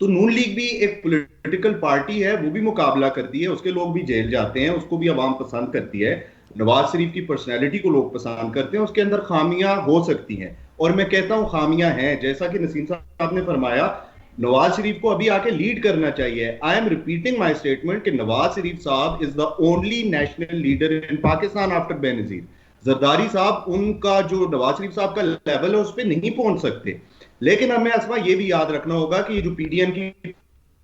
तो नून लीग भी एक पॉलिटिकल पार्टी है, वो भी मुकाबला करती है, उसके लोग भी जेल जाते हैं, उसको भी आवाम पसंद करती है। नवाज शरीफ की पर्सनैलिटी को लोग पसंद करते हैं, उसके अंदर खामियां हो सकती हैं, और मैं कहता हूं खामियां हैं, जैसा कि नसीम साहब ने फरमाया, नवाज शरीफ को अभी आके लीड करना चाहिए। I am repeating my statement कि नवाज शरीफ साहब is the only national leader in Pakistan after Benazir. Zardari साहब उनका जो नवाज शरीफ साहब का लेवल है उस पर नहीं पहुंच सकते। लेकिन हमें असमा ये भी याद रखना होगा कि ये जो पीडीएम की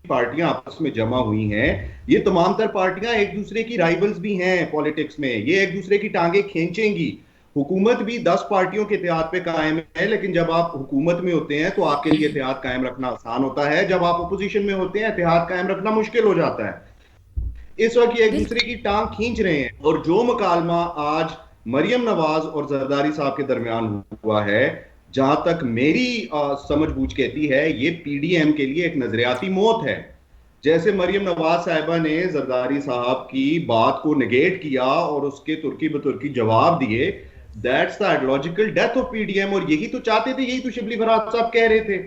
पार्टियां आपस में जमा हुई हैं, ये तमाम तर पार्टियां एक दूसरे की राइवल्स भी हैं पॉलिटिक्स में, ये एक दूसरे की टांगे खींचेंगी। हुकूमत भी 10 पार्टियों के इत्तेहाद पे कायम है, लेकिन जब आप हुकूमत में होते हैं तो आपके लिए इत्तेहाद कायम रखना आसान होता है, जब आप अपोजिशन में होते हैं इत्तेहाद कायम रखना मुश्किल हो जाता है। इस वक्त ये एक दूसरे की टांग खींच रहे हैं, और जो मुकालमा आज मरियम नवाज और जरदारी साहब के दरमियान हुआ है, जहां तक मेरी समझ बूझ कहती है, ये पीडीएम के लिए एक नजरियाती मौत है। जैसे मरियम नवाज साहिबा ने जरदारी साहब की बात को नेगेट किया और उसके तुर्की बतुर्की जवाब दिए, that's the ideological death of PDM. और यही तो चाहते थे, यही तो शिबली फराज साहब कह रहे थे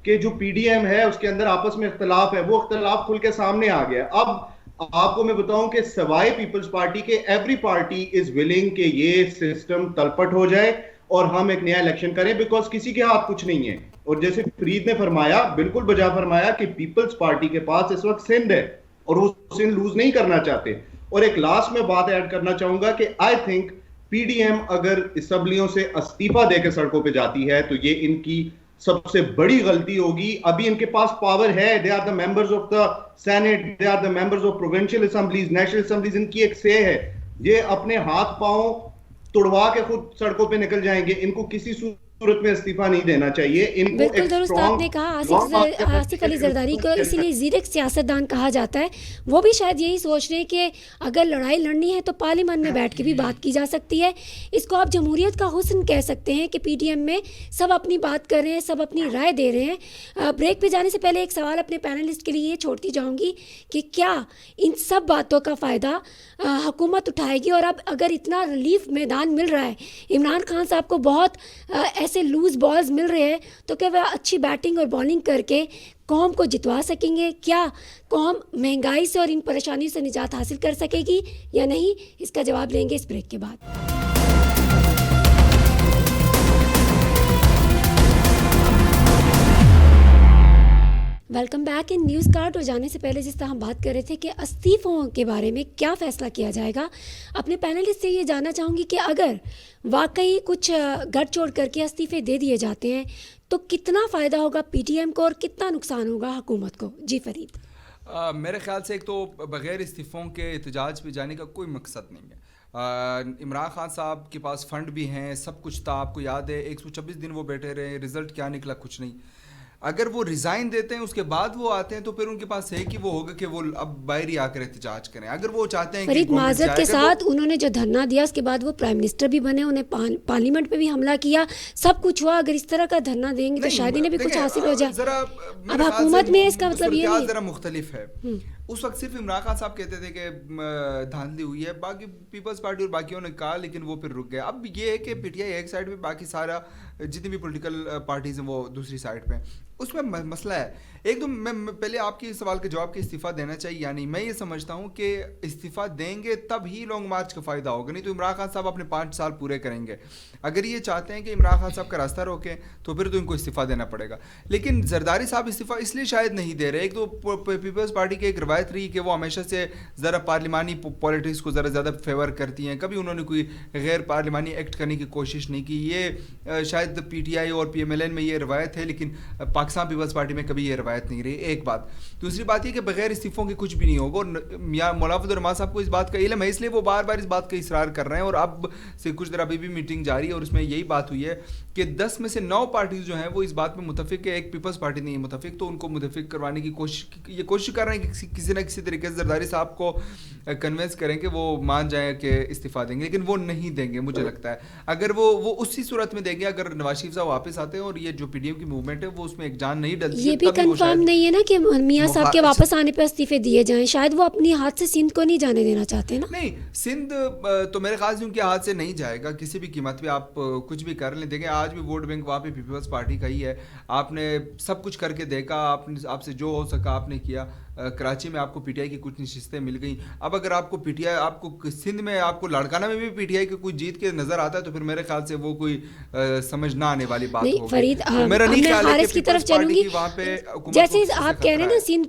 कि जो पीडीएम है उसके अंदर आपस में इख्तलाफ है, वो इख्तलाफ खुल के सामने आ गया। अब आपको मैं बताऊं कि सवाए पीपल्स पार्टी के एवरी पार्टी इज विलिंग कि ये सिस्टम तलपट हो जाए और हम एक नया इलेक्शन करें, बिकॉज किसी के हाथ कुछ नहीं है। और जैसे फरीद ने फरमाया, बिल्कुल बजा फरमाया कि पीपल्स पार्टी के पास इस वक्त सिंध है और वो सिंध लूज नहीं करना चाहते। और एक लास्ट में बात ऐड करना चाहूंगा कि आई थिंक पीडीएम अगर असम्बलियों से इस्तीफा देकर सड़कों पे जाती है तो ये इनकी सबसे बड़ी गलती होगी। अभी इनके पास पावर है, they are the members of the senate, they are the members of provincial assemblies, national assemblies, इनकी एक से है। ये अपने हाथ पांव तुड़वा के खुद सड़कों पे निकल जाएंगे। इनको किसी सूरत में इस्तीफा नहीं देना चाहिए। इनको बिल्कुल दुरुस्त आपने कहा। आसिफ अली जरदारी को इसीलिए ज़ीरक सियासतदान कहा जाता है। वो भी शायद यही सोच रहे हैं कि अगर लड़ाई लड़नी है तो पार्लियामेंट में बैठ के भी बात की जा सकती है। इसको आप जमहूरियत का हुस्न कह सकते हैं कि पीडीएम में सब अपनी बात कर रहे हैं, सब अपनी राय दे रहे हैं। ब्रेक पे जाने से पहले एक सवाल अपने पैनलिस्ट के लिए ये छोड़ती जाऊँगी कि क्या इन सब बातों का फ़ायदा हुकूमत उठाएगी? और अब अगर इतना रिलीफ मैदान मिल रहा है, इमरान खान साहब को बहुत ऐसे लूज बॉल्स मिल रहे हैं, तो क्या वह अच्छी बैटिंग और बॉलिंग करके कौम को जितवा सकेंगे? क्या कौम महंगाई से और इन परेशानियों से निजात हासिल कर सकेगी या नहीं? इसका जवाब लेंगे इस ब्रेक के बाद। Welcome back in news card. और जाने से पहले जिस तरह हम बात कर रहे थे कि इस्तीफ़ों के बारे में क्या फ़ैसला किया जाएगा, अपने पैनलिस्ट से ये जानना चाहूँगी कि अगर वाकई कुछ गठ जोड़ करके इस्तीफ़े दे दिए जाते हैं तो कितना फ़ायदा होगा पीटीएम को और कितना नुकसान होगा हुकूमत को? जी फरीद। मेरे ख्याल से एक तो बग़ैर इस्तीफ़ों के एहतजाज पे जाने का कोई मकसद नहीं है। इमरान खान साहब के पास फ़ंड भी हैं, सब कुछ था। आपको याद है 126 दिन वो बैठे रहे, रिज़ल्ट क्या निकला? कुछ नहीं। अगर वो रिज़ाइन देते हैं उसके बाद वो आते हैं तो फिर उनके पास है कि वो होगा कि वो अब बाहर ही आकर एहतजाज करें। अगर वो चाहते हैं फरीद, माजरत के साथ उन्होंने जो धरना दिया उसके बाद वो प्राइम मिनिस्टर भी बने, उन्हें पार्लियामेंट पे भी हमला किया, सब कुछ हुआ। अगर इस तरह का धरना देंगे तो शायद इन्हें भी कुछ हासिल हो जाए। अब हुकूमत में इसका मतलब ये नहीं, ज़रा मुख्तलिफ है। उस वक्त सिर्फ इमरान खान साहब कहते थे कि धांधली हुई है, बाकी पीपल्स पार्टी और बाकियों ने कहा, लेकिन वो फिर रुक गए। अब ये है कि पीटीआई एक साइड पे, बाकी सारा जितनी भी पॉलिटिकल पार्टीज हैं वो दूसरी साइड पे। उसमें मसला है। एक तो मैं पहले आपके सवाल के जवाब के इस्तीफ़ा देना चाहिए या नहीं। मैं ये समझता हूँ कि इस्तीफ़ा देंगे तब ही लॉन्ग मार्च का फ़ायदा होगा, नहीं तो इमरान खान साहब अपने 5 साल पूरे करेंगे। अगर ये चाहते हैं कि इमरान खान साहब का रास्ता रोकें तो फिर तो इनको इस्तीफ़ा देना पड़ेगा। लेकिन जरदारी साहब इस्तीफ़ा इसलिए शायद नहीं दे रहे। एक तो पीपल्स पार्टी की एक रवायत रही कि वो हमेशा से ज़रा पार्लिमानी पॉलिटिक्स को ज़रा ज़्यादा फेवर करती हैं, कभी उन्होंने कोई गैर पार्लिमानी एक्ट करने की कोशिश नहीं की। ये शायद पीटीआई और पीएमएलएन में ये रवायत है, लेकिन पाकिस्तान पीपल्स पार्टी में कभी ये रवायत नहीं रही। एक बात। दूसरी बात ये कि बगैर इस्तीफ़ों के कुछ भी नहीं होगा। और मियां मौलाना रहमान साहब को इस बात का इल्म है, इसलिए वो बार बार इस बात का इसरार कर रहे हैं। और अब से कुछ देर अभी भी मीटिंग जारी है और उसमें यही बात हुई है कि 10 में से 9 पार्टीज जो हैं वो इस बात में मुतफिक है, एक पीपल्स पार्टी नहीं है मुतफिक, तो उनको मुतफिक करवाने की कोशिश कर रहे हैं कि किसी न किसी तरीके से जरदारी साहब को कन्विंस करें कि वो मान जाए कि इस्तीफ़ा देंगे, लेकिन वो नहीं देंगे मुझे लगता है। अगर वो उसी सूरत में देंगे अगर नवाज शरीफ साहब वापस आते हैं और ये जो पीडीएम की मूवमेंट है वो उसमें एक जान नहीं डलती। ये भी कंफर्म नहीं है ना कि मियां साहब के वापस आने पे इस्तीफे दिए जाएं। शायद वो अपनी हाथ से सिंध को नहीं जाने देना चाहते ना। नहीं, सिंध तो मेरे ख्याल से उनके हाथ से नहीं जाएगा किसी भी कीमत पे। आप कुछ भी कर लें। देखें आज भी वोट बैंक वहाँ पे पीपल्स पार्टी का ही है। आपने सब कुछ करके देखा, आपसे जो हो सका आपने किया, कराची में आपको पीटीआई की कुछ नशिस्तें मिल गई। अब अगर आपको पीटीआई, आपको सिंध में, आपको लाड़काना में भी पीटीआई के कुछ जीत के नजर आता है तो फिर मेरे ख्याल से वो कोई समझ ना आने वाली बात होगी। फरीद, तो मेरा नहीं ख्याल है कि की तरफ चलूंगी। वहाँ पे जैसे आप कह रहे हैं ना सिंध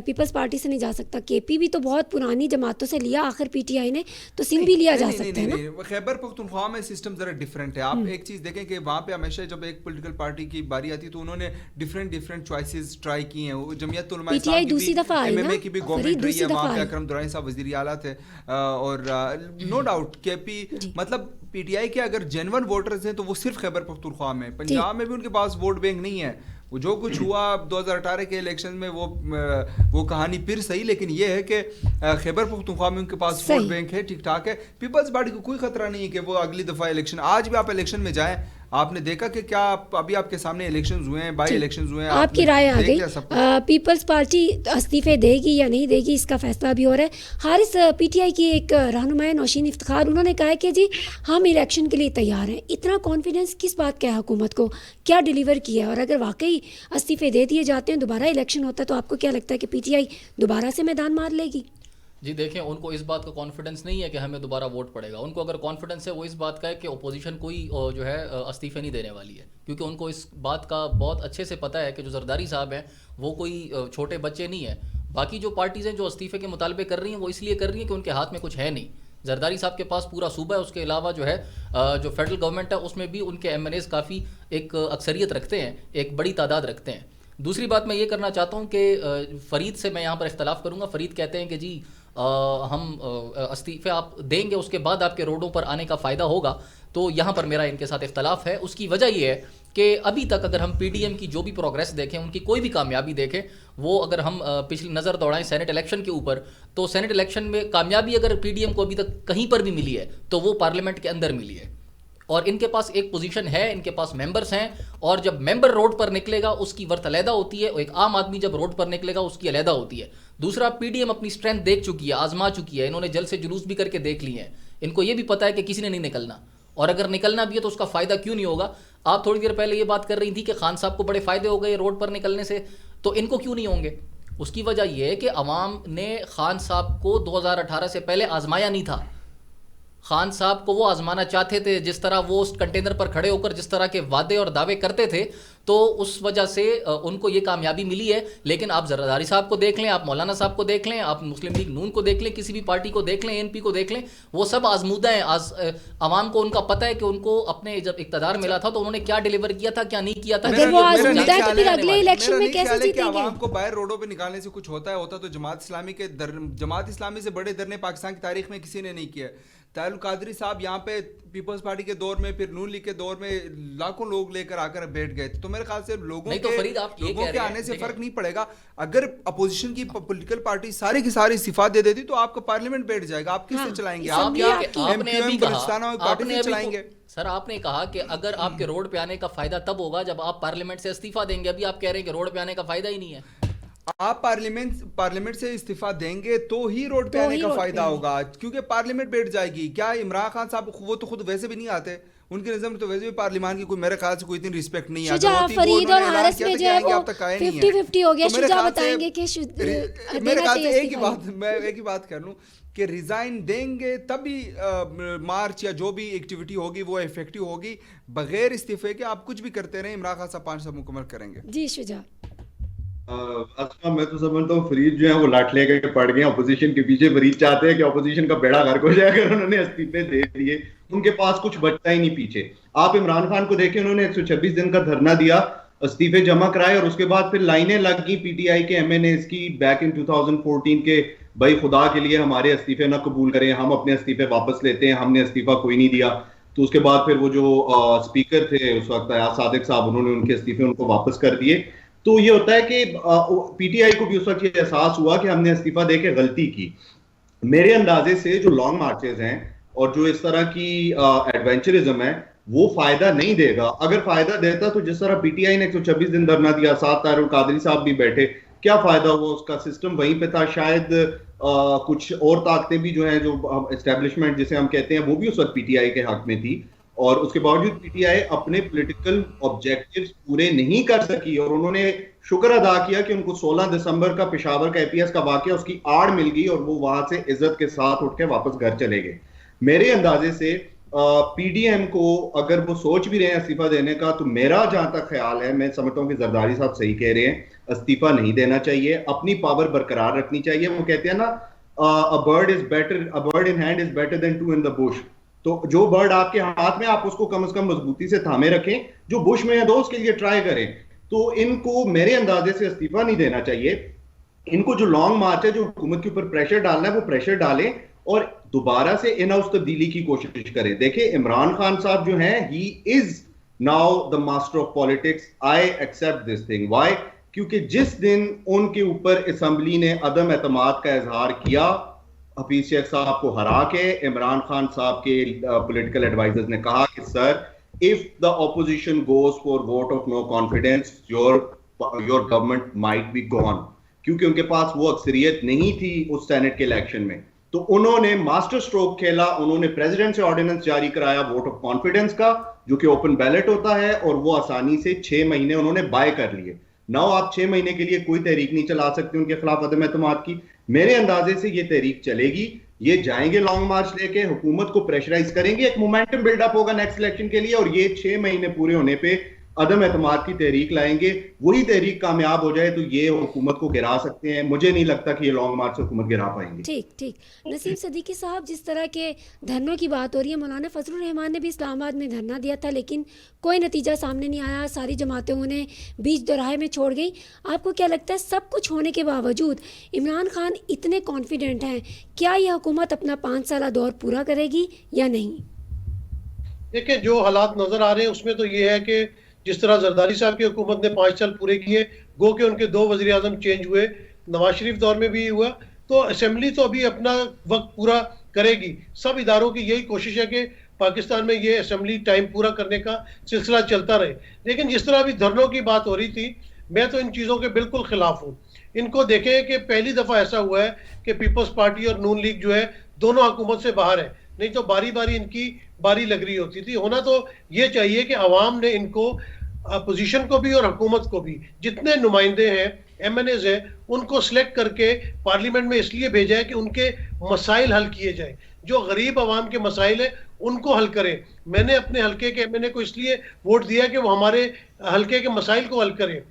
पीपल्स पार्टी से नहीं जा सकता, केपी भी तो बहुत पुरानी जमातों से लिया, आखिर पीटीआई ने तो सिंध भी लिया जा सकता है ना। खैबर पख्तूनख्वा में सिस्टम जरा डिफरेंट है। आप एक चीज देखें कि वहाँ पे हमेशा जब एक पॉलिटिकल पार्टी की बारी आती है तो उन्होंने डिफरेंट चॉइसेस ट्राई की हैं। जमीयत उलमा इस्लाम दूसरी दफा आई ना, की भी गवर्नमेंट रही है, वहाँ पे अकरम दुरानी साहब वजीर आला थे, और नो डाउट केपी मतलब पीटीआई के अगर जेन्युइन वोटर्स हैं तो वो सिर्फ खैबर पख्तूनख्वा में, पंजाब में भी उनके पास वोट बैंक नहीं है। वो जो कुछ हुआ 2018 के इलेक्शन में वो कहानी फिर सही, लेकिन ये है कि खैबर पख्तूनख्वा में उनके पास वोट बैंक है, ठीक ठाक है। पीपल्स पार्टी को कोई खतरा नहीं है कि वो अगली दफ़ा इलेक्शन, आज भी आप इलेक्शन में जाएं, आपने देखा कि क्या अभी आपके सामने इलेक्शंस हुए हैं, बाई इलेक्शंस हुए हैं, आपकी राय आ गई। पीपल्स पार्टी इस्तीफे देगी या नहीं देगी इसका फैसला भी हो रहा है। हारिस, पीटीआई की एक रहनुमा नौशीन इफ्तिखार, उन्होंने कहा है कि जी हम इलेक्शन के लिए तैयार हैं। इतना कॉन्फिडेंस किस बात का है हुकूमत को, क्या डिलीवर किया है? और अगर वाकई इस्तीफे दे दिए जाते हैं, दोबारा इलेक्शन होता है, तो आपको क्या लगता है कि पीटीआई दोबारा से मैदान मार लेगी? जी देखें, उनको इस बात का कॉन्फिडेंस नहीं है कि हमें दोबारा वोट पड़ेगा। उनको अगर कॉन्फिडेंस है वो इस बात का है कि ओपोजिशन कोई जो है इस्तीफे नहीं देने वाली है, क्योंकि उनको इस बात का बहुत अच्छे से पता है कि जो जरदारी साहब हैं वो कोई छोटे बच्चे नहीं है। बाकी जो पार्टीज़ हैं जो इस्तीफे के मुतालबे कर रही हैं वो इसलिए कर रही हैं कि उनके हाथ में कुछ है नहीं। जरदारी साहब के पास पूरा सूबा है, उसके अलावा जो है जो फेडरल गवर्नमेंट है उसमें भी उनके एमएनएस काफ़ी एक अक्सरियत रखते हैं, एक बड़ी तादाद रखते हैं। दूसरी बात मैं ये करना चाहता हूँ कि फ़रीद से मैं यहाँ पर इख्तलाफ करूँगा। फ़रीद कहते हैं कि जी हम इस्तीफे आप देंगे उसके बाद आपके रोडों पर आने का फ़ायदा होगा, तो यहाँ पर मेरा इनके साथ इख्तलाफ है। उसकी वजह ये है कि अभी तक अगर हम पीडीएम की जो भी प्रोग्रेस देखें, उनकी कोई भी कामयाबी देखें, वो अगर हम पिछली नज़र दौड़ाएं सेनेट इलेक्शन के ऊपर, तो सेनेट इलेक्शन में कामयाबी अगर पीडीएम को अभी तक कहीं पर भी मिली है तो वो पार्लियामेंट के अंदर मिली है। और इनके पास एक पोजीशन है, इनके पास मेंबर्स हैं, और जब मेंबर रोड पर निकलेगा उसकी वर्थ अलहदा होती है, और एक आम आदमी जब रोड पर निकलेगा उसकी अलहदा होती है। दूसरा, पीडीएम अपनी स्ट्रेंथ देख चुकी है, आजमा चुकी है, इन्होंने जल से जुलूस भी करके देख लिए हैं। इनको ये भी पता है कि किसी ने नहीं निकलना, और अगर निकलना भी है तो उसका फ़ायदा क्यों नहीं होगा। आप थोड़ी देर पहले ये बात कर रही थी कि खान साहब को बड़े फ़ायदे हो गए रोड पर निकलने से, तो इनको क्यों नहीं होंगे? उसकी वजह यह है कि अवाम ने खान साहब को 2018 से पहले आजमाया नहीं था। खान साहब को वो आजमाना चाहते थे, जिस तरह वो उस कंटेनर पर खड़े होकर जिस तरह के वादे और दावे करते थे, तो उस वजह से उनको ये कामयाबी मिली है। लेकिन आप जरदारी साहब को देख लें, आप मौलाना साहब को देख लें, आप मुस्लिम लीग नून को देख लें, किसी भी पार्टी को देख लें, एनपी को देख लें, वो सब आजमूदा हैं। आवाम को उनका पता है कि उनको अपने जब इक़्तिदार मिला था तो उन्होंने क्या डिलीवर किया था, क्या नहीं किया था। अगर वो आजमूदा है तो फिर अगले इलेक्शन में कैसे जीतेंगे? आवाम को बाहर रोडों पे निकालने से कुछ होता तो जमात इस्लामी से बड़े धरने पाकिस्तान की तारीख में किसी ने नहीं किया। तारुल कादरी साहब यहाँ पे पीपल्स पार्टी के दौर में, फिर नून लीग के दौर में लाखों लोग लेकर आकर बैठ गए। तो मेरे ख्याल से लोगों के आने से फर्क नहीं पड़ेगा। अगर अपोजिशन की पॉलिटिकल पार्टी सारी की सारी इस्तीफा दे देती तो आपका पार्लियामेंट बैठ जाएगा। आप किससे चलाएंगे? आप पार्टी से चलाएंगे? सर, आपने कहा कि अगर आपके रोड पे आने का फायदा तब होगा जब आप पार्लियामेंट से इस्तीफा देंगे। अभी आप कह रहे हैं कि रोड पे आने का फायदा ही नहीं है। आप पार्लियामेंट से इस्तीफा देंगे तो ही रोड पे आने का फायदा होगा, क्योंकि पार्लियामेंट बैठ जाएगी। क्या इमरान खान साहब वो तो खुद वैसे भी नहीं आते, उनके नज़र में तो वैसे भी पार्लियामान की कोई मेरे ख्याल से कोई इतनी रिस्पेक्ट नहीं है। फरीद और हारिस में जो है वो 50-50 हो गया। शुजा बताएंगे कि मेरे ख्याल से एक ही बात कर लूं कि रिजाइन देंगे तभी मार्च या जो भी एक्टिविटी होगी वो इफेक्टिव होगी। बगैर इस्तीफे के आप कुछ भी करते रहे, इमरान खान साहब 5 साल मुकम्मल करेंगे। जी शुजा। अच्छा, मैं तो समझता हूँ फरीद जो है वो लाठ लेके पड़ गए अपोजिशन के पीछे। फरीद चाहते हैं कि अपोजिशन का बेड़ा गर्क हो जाए अगर उन्होंने इस्तीफे दे दिए, उनके पास कुछ बचता ही नहीं पीछे। आप इमरान खान को देखें, उन्होंने 126 दिन का धरना दिया, इस्तीफे जमा कराए, और उसके बाद फिर लाइनें लग गई पीटीआई के एमएनएस की बैक इन 2014 के, भाई खुदा के लिए हमारे इस्तीफे ना कबूल करें, हम अपने इस्तीफे वापस लेते हैं, हमने इस्तीफा कोई नहीं दिया। तो उसके बाद फिर वो जो स्पीकर थे उस वक्त अयाज सादिक साहब, उन्होंने उनके इस्तीफे उनको वापस कर दिए। तो ये होता है कि पीटीआई को भी उस वक्त ये एहसास हुआ कि हमने इस्तीफा देके गलती की। मेरे अंदाजे से जो लॉन्ग मार्चेस हैं और जो इस तरह की एडवेंचरिज्म है वो फायदा नहीं देगा। अगर फायदा देता तो जिस तरह पीटीआई ने 126 दिन धरना दिया, साथ तारुल कादरी साहब भी बैठे, क्या फायदा हुआ? उसका सिस्टम वहीं पे था। शायद कुछ और ताकतें भी जो है, जो एस्टेब्लिशमेंट जिसे हम कहते हैं, वो भी उस वक्त पीटीआई के हक में थी, और उसके बावजूद पीटीआई अपने पॉलिटिकल ऑब्जेक्टिव्स पूरे नहीं कर सकी और उन्होंने शुक्र अदा किया कि उनको 16 दिसंबर का पेशावर का एपीएस का वाकया उसकी आड़ मिल गई और वो वहां से इज्जत के साथ उठ के वापस घर चले गए। मेरे अंदाजे से पीडीएम को अगर वो सोच भी रहे हैं इस्तीफा देने का, तो मेरा जहां तक ख्याल है, मैं समझता हूं कि जरदारी साहब सही कह रहे हैं, इस्तीफा नहीं देना चाहिए, अपनी पावर बरकरार रखनी चाहिए। वो कहते हैं ना, a bird in hand is better than two in the bush. तो जो बर्ड आपके हाथ में, आप उसको कम से कम मजबूती से थामे रखें, जो बुश में है दो उसके लिए ट्राई करें। तो इनको मेरे अंदाजे से इस्तीफा नहीं देना चाहिए। इनको जो लॉन्ग मार्च है, जो हुकूमत के ऊपर प्रेशर डालना है, वो प्रेशर डालें और दोबारा से इन हाउस तब्दीली की कोशिश करें। देखिए, इमरान खान साहब जो हैं, he is now the master of politics. I accept this thing. Why? क्योंकि जिस दिन उनके ऊपर असेंबली ने अदम एतमाद का इजहार किया, हफीज शेख साहब को हरा के, इमरान खान साहब के पॉलिटिकल एडवाइजर्स ने कहा कि sir, if the opposition goes for vote of no confidence, your government might be gone. क्योंकि उनके पास वो अक्सरियत नहीं थी उस सेनेट के इलेक्शन में, तो उन्होंने मास्टर स्ट्रोक खेला। उन्होंने प्रेसिडेंट से ऑर्डिनेंस जारी कराया वोट ऑफ कॉन्फिडेंस का, जो कि ओपन बैलेट होता है, और वो आसानी से 6 महीने उन्होंने बाय कर लिए। नाउ आप 6 महीने के लिए कोई तहरीक नहीं चला सकते उनके खिलाफ अदम एतमाद की। मेरे अंदाजे से ये तहरीक चलेगी, ये जाएंगे लॉन्ग मार्च लेके, हुकूमत को प्रेशराइज करेंगे, एक मोमेंटम बिल्डअप होगा नेक्स्ट इलेक्शन के लिए, और ये 6 महीने पूरे होने पे अदम एतमाद की तहरीक लाएंगे। वही तहरीक कामयाब हो जाए तो ये हुकूमत को गिरा सकते हैं। मुझे नहीं लगता कि ये लॉन्ग मार्च से हुकूमत गिरा पाएंगे। ठीक। नसीम सदीकी साहब, जिस तरह के धरनों की बात हो रही है, मौलाना फजलुर रहमान ने भी इस्लामाबाद में धरना दिया था, लेकिन कोई नतीजा सामने नहीं आया। सारी जमातें उन्हें बीच दोराहे में छोड़ गई। आपको क्या लगता है, सब कुछ होने के बावजूद इमरान खान इतने कॉन्फिडेंट हैं, क्या यह हुकूमत अपना 5 साला दौर पूरा करेगी या नहीं? देखिए, जो हालात नजर आ रहे हैं उसमें तो ये है कि जिस तरह जरदारी साहब की हुकूमत ने 5 साल पूरे किए, गो के उनके 2 वज़ीर आज़म चेंज हुए, नवाज शरीफ दौर में भी हुआ, तो असेंबली तो अभी अपना वक्त पूरा करेगी। सब इदारों की यही कोशिश है कि पाकिस्तान में ये असेंबली टाइम पूरा करने का सिलसिला चलता रहे। लेकिन जिस तरह अभी धरनों की बात हो रही थी, मैं तो इन चीज़ों के बिल्कुल खिलाफ हूँ। इनको देखें कि पहली दफ़ा ऐसा हुआ है कि पीपल्स पार्टी और नून लीग जो है, दोनों हुकूमत से बाहर है, नहीं तो बारी बारी इनकी बारी लग रही होती थी। होना तो ये चाहिए कि अवाम ने इनको, अपोजिशन को भी और हुकूमत को भी, जितने नुमाइंदे हैं, एमएनएज हैं, उनको सिलेक्ट करके पार्लियामेंट में इसलिए भेजा है कि उनके मसाइल हल किए जाएं। जो गरीब अवाम के मसाइल हैं उनको हल करें। मैंने अपने हल्के के एमएनए को इसलिए वोट दिया कि वो हमारे हल्के के मसाइल को हल करें।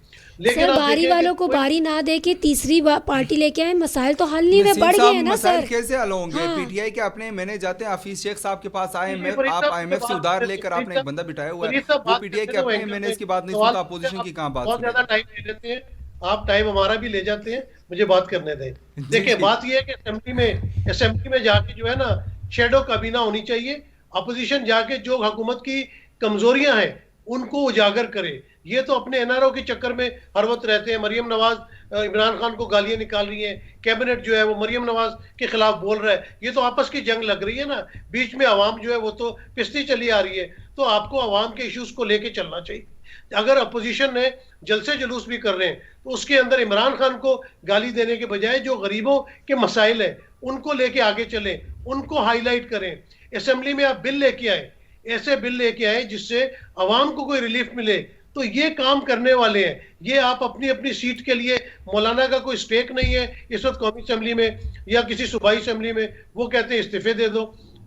लेकिन सर, बारी वालों को बारी ना दे के तीसरी पार्टी लेके आए, मसाइल तो हल नहीं हुए, बढ़ गए हैं ना सर। कैसे हल होंगे? हाँ। पीटीआई के अपने मैंने जाते हैं हफीज शेख साहब के पास, आप आईएमएफ से उधार लेकर आपने एक बंदा बिठाया हुआ है, वो पीटीआई के अपने मैंने इसकी बात नहीं सुनता, अपोजिशन की कहां बात? बहुत ज्यादा टाइम ले लेते हैं आप, टाइम हमारा भी ले जाते हैं, मुझे बात करने दें। देखिए, बात ये है कि असेंबली में जाके जो है ना, शैडो काबीना होनी चाहिए। अपोजिशन जाके जो हुकूमत की कमजोरियां हैं उनको उजागर करे। ये तो अपने एनआरओ के चक्कर में हर वक्त रहते हैं। मरियम नवाज इमरान खान को गालियां निकाल रही है, कैबिनेट जो है वो मरियम नवाज के खिलाफ बोल रहा है। ये तो आपस की जंग लग रही है ना, बीच में आवाम जो है वो तो पिसती चली आ रही है। तो आपको आवाम के इश्यूज को लेके चलना चाहिए। अगर अपोजिशन ने जलसे जुलूस भी कर रहे हैं तो उसके अंदर इमरान खान को गाली देने के बजाय जो गरीबों के मसाइल है उनको लेके आगे चलें, उनको हाईलाइट करें। असेंबली में आप बिल लेके आए, ऐसे बिल लेके आए जिससे अवाम को कोई रिलीफ मिले, तो ये काम करने वाले हैं। ये आप अपनी अपनी सीट के लिए, मौलाना का कोई स्टेक नहीं है इस वक्त कौमी असेंबली में या किसी सूबाई असेंबली में, वो कहते हैं इस्तीफे दे दो।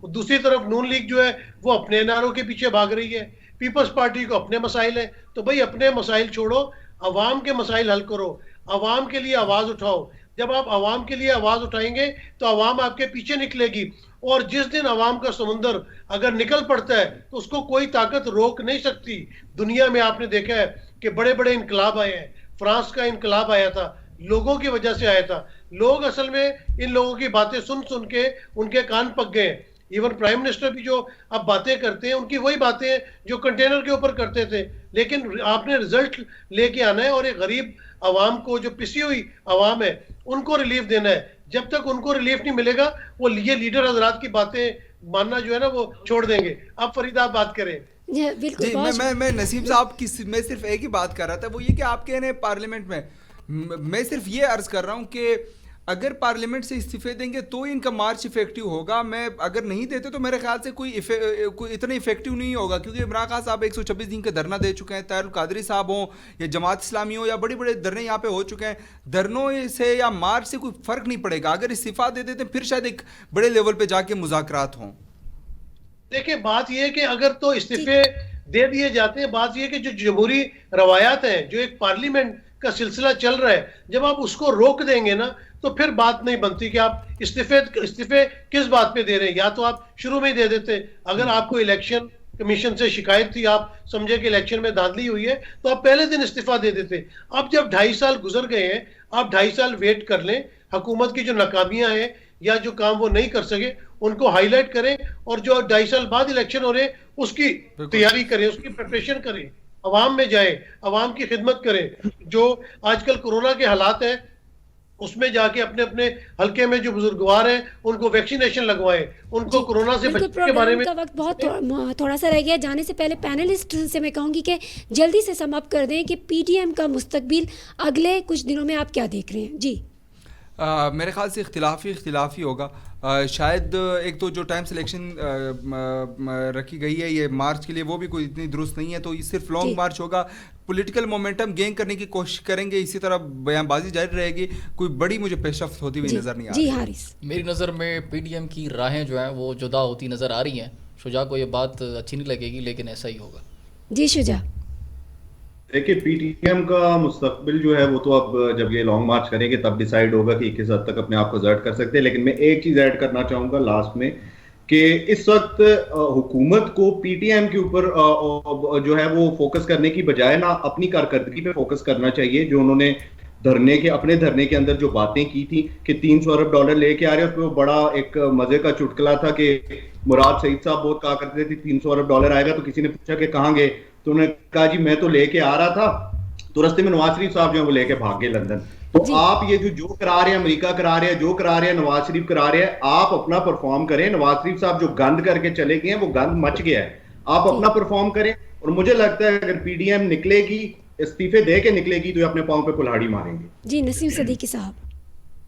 दूसरी तरफ नून लीग जो है वो अपने एनआरओ के पीछे भाग रही है, पीपल्स पार्टी को अपने मसाइल है। तो भाई अपने मसाइल छोड़ो, अवाम के मसाइल हल करो, अवाम के लिए आवाज उठाओ। जब आप अवाम के लिए आवाज उठाएंगे तो अवाम आपके पीछे निकलेगी, और जिस दिन अवाम का समुंदर अगर निकल पड़ता है तो उसको कोई ताकत रोक नहीं सकती। दुनिया में आपने देखा है कि बड़े बड़े इनकलाब आए हैं। फ्रांस का इनकलाब आया था, लोगों की वजह से आया था। लोग असल में इन लोगों की बातें सुन सुन के उनके कान पक गए। इवन प्राइम मिनिस्टर भी जो अब बातें करते हैं उनकी वही बातें हैं जो कंटेनर के ऊपर करते थे। लेकिन आपने रिजल्ट लेके आना है, और एक गरीब अवाम को, जो पिसी हुई अवाम है, उनको रिलीफ देना है। जब तक उनको रिलीफ नहीं मिलेगा वो ये लीडर हजरात की बातें मानना जो है ना वो छोड़ देंगे। अब फरीद आप बात करें। जी, मैं नसीम साहब की मैं सिर्फ एक ही बात कर रहा था, वो ये कि आपके ने पार्लियामेंट में मैं सिर्फ ये अर्ज कर रहा हूँ कि अगर पार्लियामेंट से इस्तीफे देंगे तो इनका मार्च इफेक्टिव होगा। मैं अगर नहीं देते तो मेरे ख्याल से कोई इतना इफेक्टिव नहीं होगा, क्योंकि इमरान खान साहब 126 दिन का धरना दे चुके हैं, तारुल कादरी साहब हों या जमात इस्लामी हो, या बड़े बड़े धरने यहाँ पे हो चुके हैं। धरनों से या मार्च से कोई फ़र्क नहीं पड़ेगा। अगर इस्तीफा दे देते फिर शायद एक बड़े लेवल पर जाके मुज़ाकरात हों। देखिए, बात यह है कि अगर तो इस्तीफे दे दिए जाते हैं, बात यह है कि जो जमहूरी रवायात हैं, जो एक पार्लियामेंट का सिलसिला चल रहा है, जब आप उसको रोक देंगे ना तो फिर बात नहीं बनती कि आप इस्तीफे किस बात पे दे रहे हैं। या तो आप शुरू में ही दे देते, अगर आपको इलेक्शन कमीशन से शिकायत थी, आप समझे कि इलेक्शन में धांधली हुई है, तो आप पहले दिन इस्तीफा दे देते। अब जब 2.5 साल गुजर गए हैं, आप 2.5 साल वेट कर लें, हुकूमत की जो नाकामियां हैं या जो काम वो नहीं कर सके उनको हाईलाइट करें, और जो 2.5 साल बाद इलेक्शन हो रहे हैं उसकी तैयारी करें, उसकी प्रिपरेशन करें, अवाम में जाए, अवाम की खिदमत करें। जो आजकल कोरोना के हालात हैं उसमें जाके अपने अपने हल्के में जो बुजुर्गवार हैं उनको वैक्सीनेशन लगवाएं, उनको कोरोना से बचने के बारे में। का वक्त बहुत थोड़ा सा रह गया। जाने से पहले पैनलिस्ट से मैं कहूंगी कि जल्दी से सम अप कर दें कि पीटीएम का मुस्तकबिल अगले कुछ दिनों में आप क्या देख रहे हैं। जी मेरे ख्याल से इख्तिलाफी होगा। शायद एक तो जो टाइम सिलेक्शन रखी गई है ये मार्च के लिए, वो भी कोई इतनी दुरुस्त नहीं है, तो ये सिर्फ लॉन्ग मार्च होगा। पॉलिटिकल मोमेंटम गेन करने की कोशिश करेंगे, इसी तरह बयानबाजी जारी रहेगी, कोई बड़ी मुझे पेशरफ्त होती हुई नज़र नहीं आ रही। हारिस, मेरी नज़र में पीडीएम की राहें जो हैं वो जुदा होती नज़र आ रही हैं। शुजा को ये बात अच्छी नहीं लगेगी, लेकिन ऐसा ही होगा। जी शुजा, देखिए, पीटीएम का मुस्तकबिल जो है वो तो अब जब ये लॉन्ग मार्च करेंगे तब डिसाइड होगा कि किस हद तक अपने आप को जर्ट कर सकते हैं। लेकिन मैं एक चीज ऐड करना चाहूंगा लास्ट में कि इस वक्त हुकूमत को पीटीएम के ऊपर जो है वो फोकस करने की बजाय ना अपनी कारकर्दगी पे फोकस करना चाहिए। जो उन्होंने अपने धरने के अंदर जो बातें की थी कि 300 अरब डॉलर लेके आ रहे हैं, उसमें वो बड़ा एक मजे का चुटकुला था कि मुराद सईद साहब बहुत कहा करते थे 300 अरब डॉलर आएगा, तो किसी ने पूछा कि कहाँ गए, तो उन्होंने कहा जी मैं तो लेके आ रहा था, तो रास्ते में नवाज शरीफ साहब जो है वो लेके भाग गए लंदन। तो आप ये जो करा रहे हैं, अमेरिका करा रहे हैं, जो करा रहे हैं नवाज शरीफ करा रहे हैं, आप अपना परफॉर्म करें। नवाज शरीफ साहब जो गंद करके चले गए हैं वो गंद मच गया है, आप अपना परफॉर्म करें। और मुझे लगता है अगर पीडीएम निकलेगी, इस्तीफे दे के निकलेगी, तो ये अपने पांव पे कुल्हाड़ी मारेंगे। जी नसीम सदीकी साहब,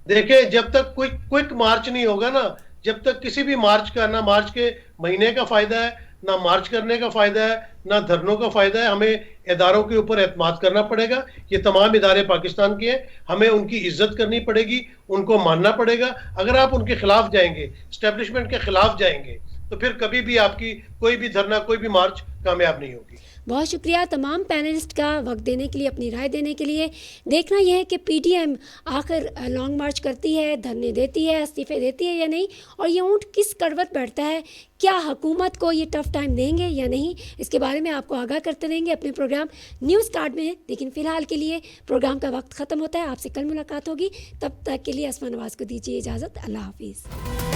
देखिए, जब तक क्विक मार्च नहीं होगा ना, जब तक किसी भी मार्च का, ना मार्च के महीने का फायदा है, ना मार्च करने का फायदा है, ना धरनों का फायदा है। हमें इदारों के ऊपर एतमाद करना पड़ेगा। ये तमाम इदारे पाकिस्तान के हैं, हमें उनकी इज्जत करनी पड़ेगी, उनको मानना पड़ेगा। अगर आप उनके खिलाफ जाएंगे, एस्टेब्लिशमेंट के खिलाफ जाएंगे, तो फिर कभी भी आपकी कोई भी धरना, कोई भी मार्च कामयाब नहीं होगी। बहुत शुक्रिया तमाम पैनलिस्ट का वक्त देने के लिए, अपनी राय देने के लिए। देखना यह है कि पीटीएम आखिर लॉन्ग मार्च करती है, धरने देती है, इस्तीफे देती है या नहीं, और ये ऊँट किस करवट बैठता है। क्या हुकूमत को ये टफ टाइम देंगे या नहीं, इसके बारे में आपको आगाह करते रहेंगे अपने प्रोग्राम न्यूज़ कार्ड में। लेकिन फ़िलहाल के लिए प्रोग्राम का वक्त ख़त्म होता है। आपसे कल मुलाकात होगी, तब तक के लिए असमा नवाज़ को दीजिए इजाज़त। अल्लाह हाफिज़।